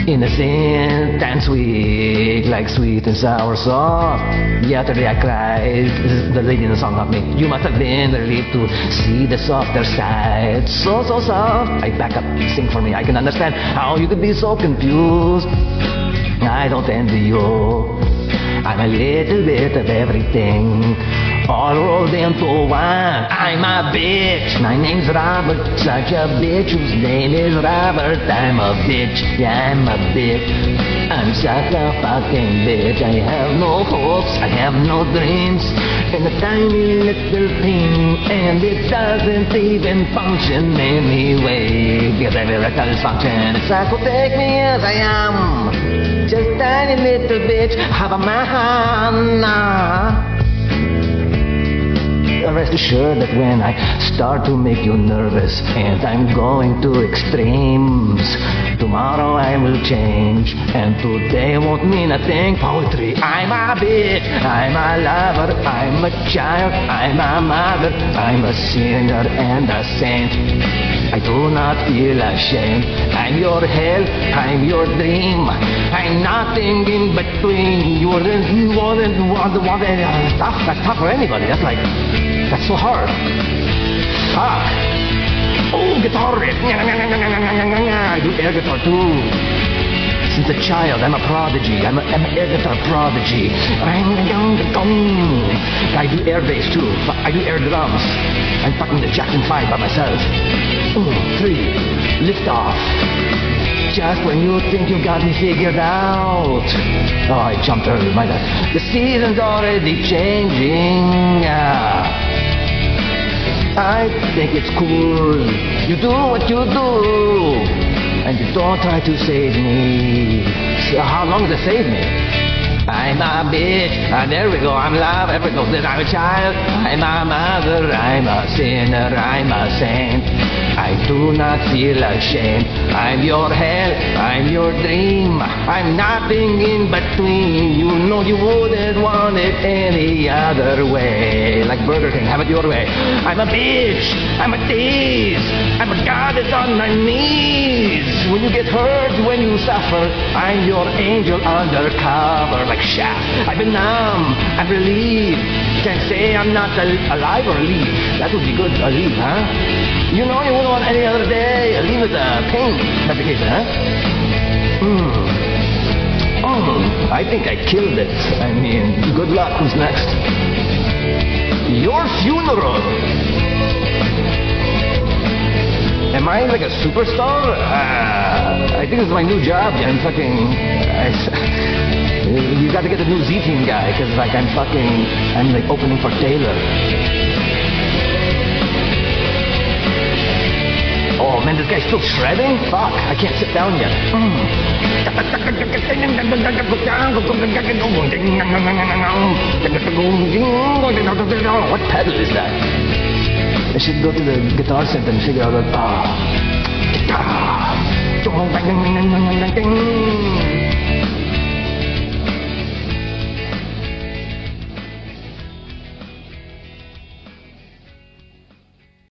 Innocent and sweet, like sweet and sour sauce. Yesterday I cried. This is the lady in the song, not me. You must have been relieved to see the softer side. So soft. I back up, sing for me. I can understand how you could be so confused. I don't envy you. I'm a little bit of everything, all rolled into one. I'm a bitch. My name's Robert, such a bitch whose name is Robert. I'm a bitch, yeah, I'm a bitch. I'm such a fucking bitch. I have no hopes, I have no dreams, and a tiny little thing, and it doesn't even function anyway. Because every miracles function, it's like, well, take me as I am. Just tiny little bitch, have a man. Rest assured that when I start to make you nervous, and I'm going to extremes, tomorrow I will change, and today won't mean a thing. Poetry, I'm a bitch, I'm a lover, I'm a child, I'm a mother, I'm a sinner and a saint. I do not feel ashamed. I'm your hell, I'm your dream, I'm nothing in between. You wouldn't want that's tough for anybody. That's so hard. Fuck. Oh, guitar riff. I do air guitar too. Since a child, I'm a prodigy. I'm an air guitar prodigy. I do air bass too. I do air drums. I'm fucking the Jackson 5 by myself. 3. Lift off. Just when you think you got me figured out. Oh, I jumped early, my bad. The season's already changing. I think it's cool. You do what you do, and you don't try to save me. So how long does it save me? I'm a bitch, there we go, I'm love, there we go, then I'm a child, I'm a mother, I'm a sinner, I'm a saint. I do not feel ashamed. I'm your hell, I'm your dream. I'm nothing in between. You know you wouldn't want it any other way. Like Burger King, have it your way. I'm a bitch, I'm a tease, I'm a goddess on my knees. When you get hurt, when you suffer, I'm your angel undercover. Like Shaft, I've been numb, I'm relieved. Can't say I'm not alive or leave. That would be good, leave, huh? You know you wouldn't want any other day. Leave it pain medication, huh? I think I killed it. I mean, good luck. Who's next? Your funeral. Am I like a superstar? I think it's my new job. I'm fucking... you got to get the new Z-Team guy, because like I'm like opening for Taylor. Oh man, this guy's still shredding? Fuck, I can't sit down yet. What pedal is that? I should go to the guitar center and figure out what...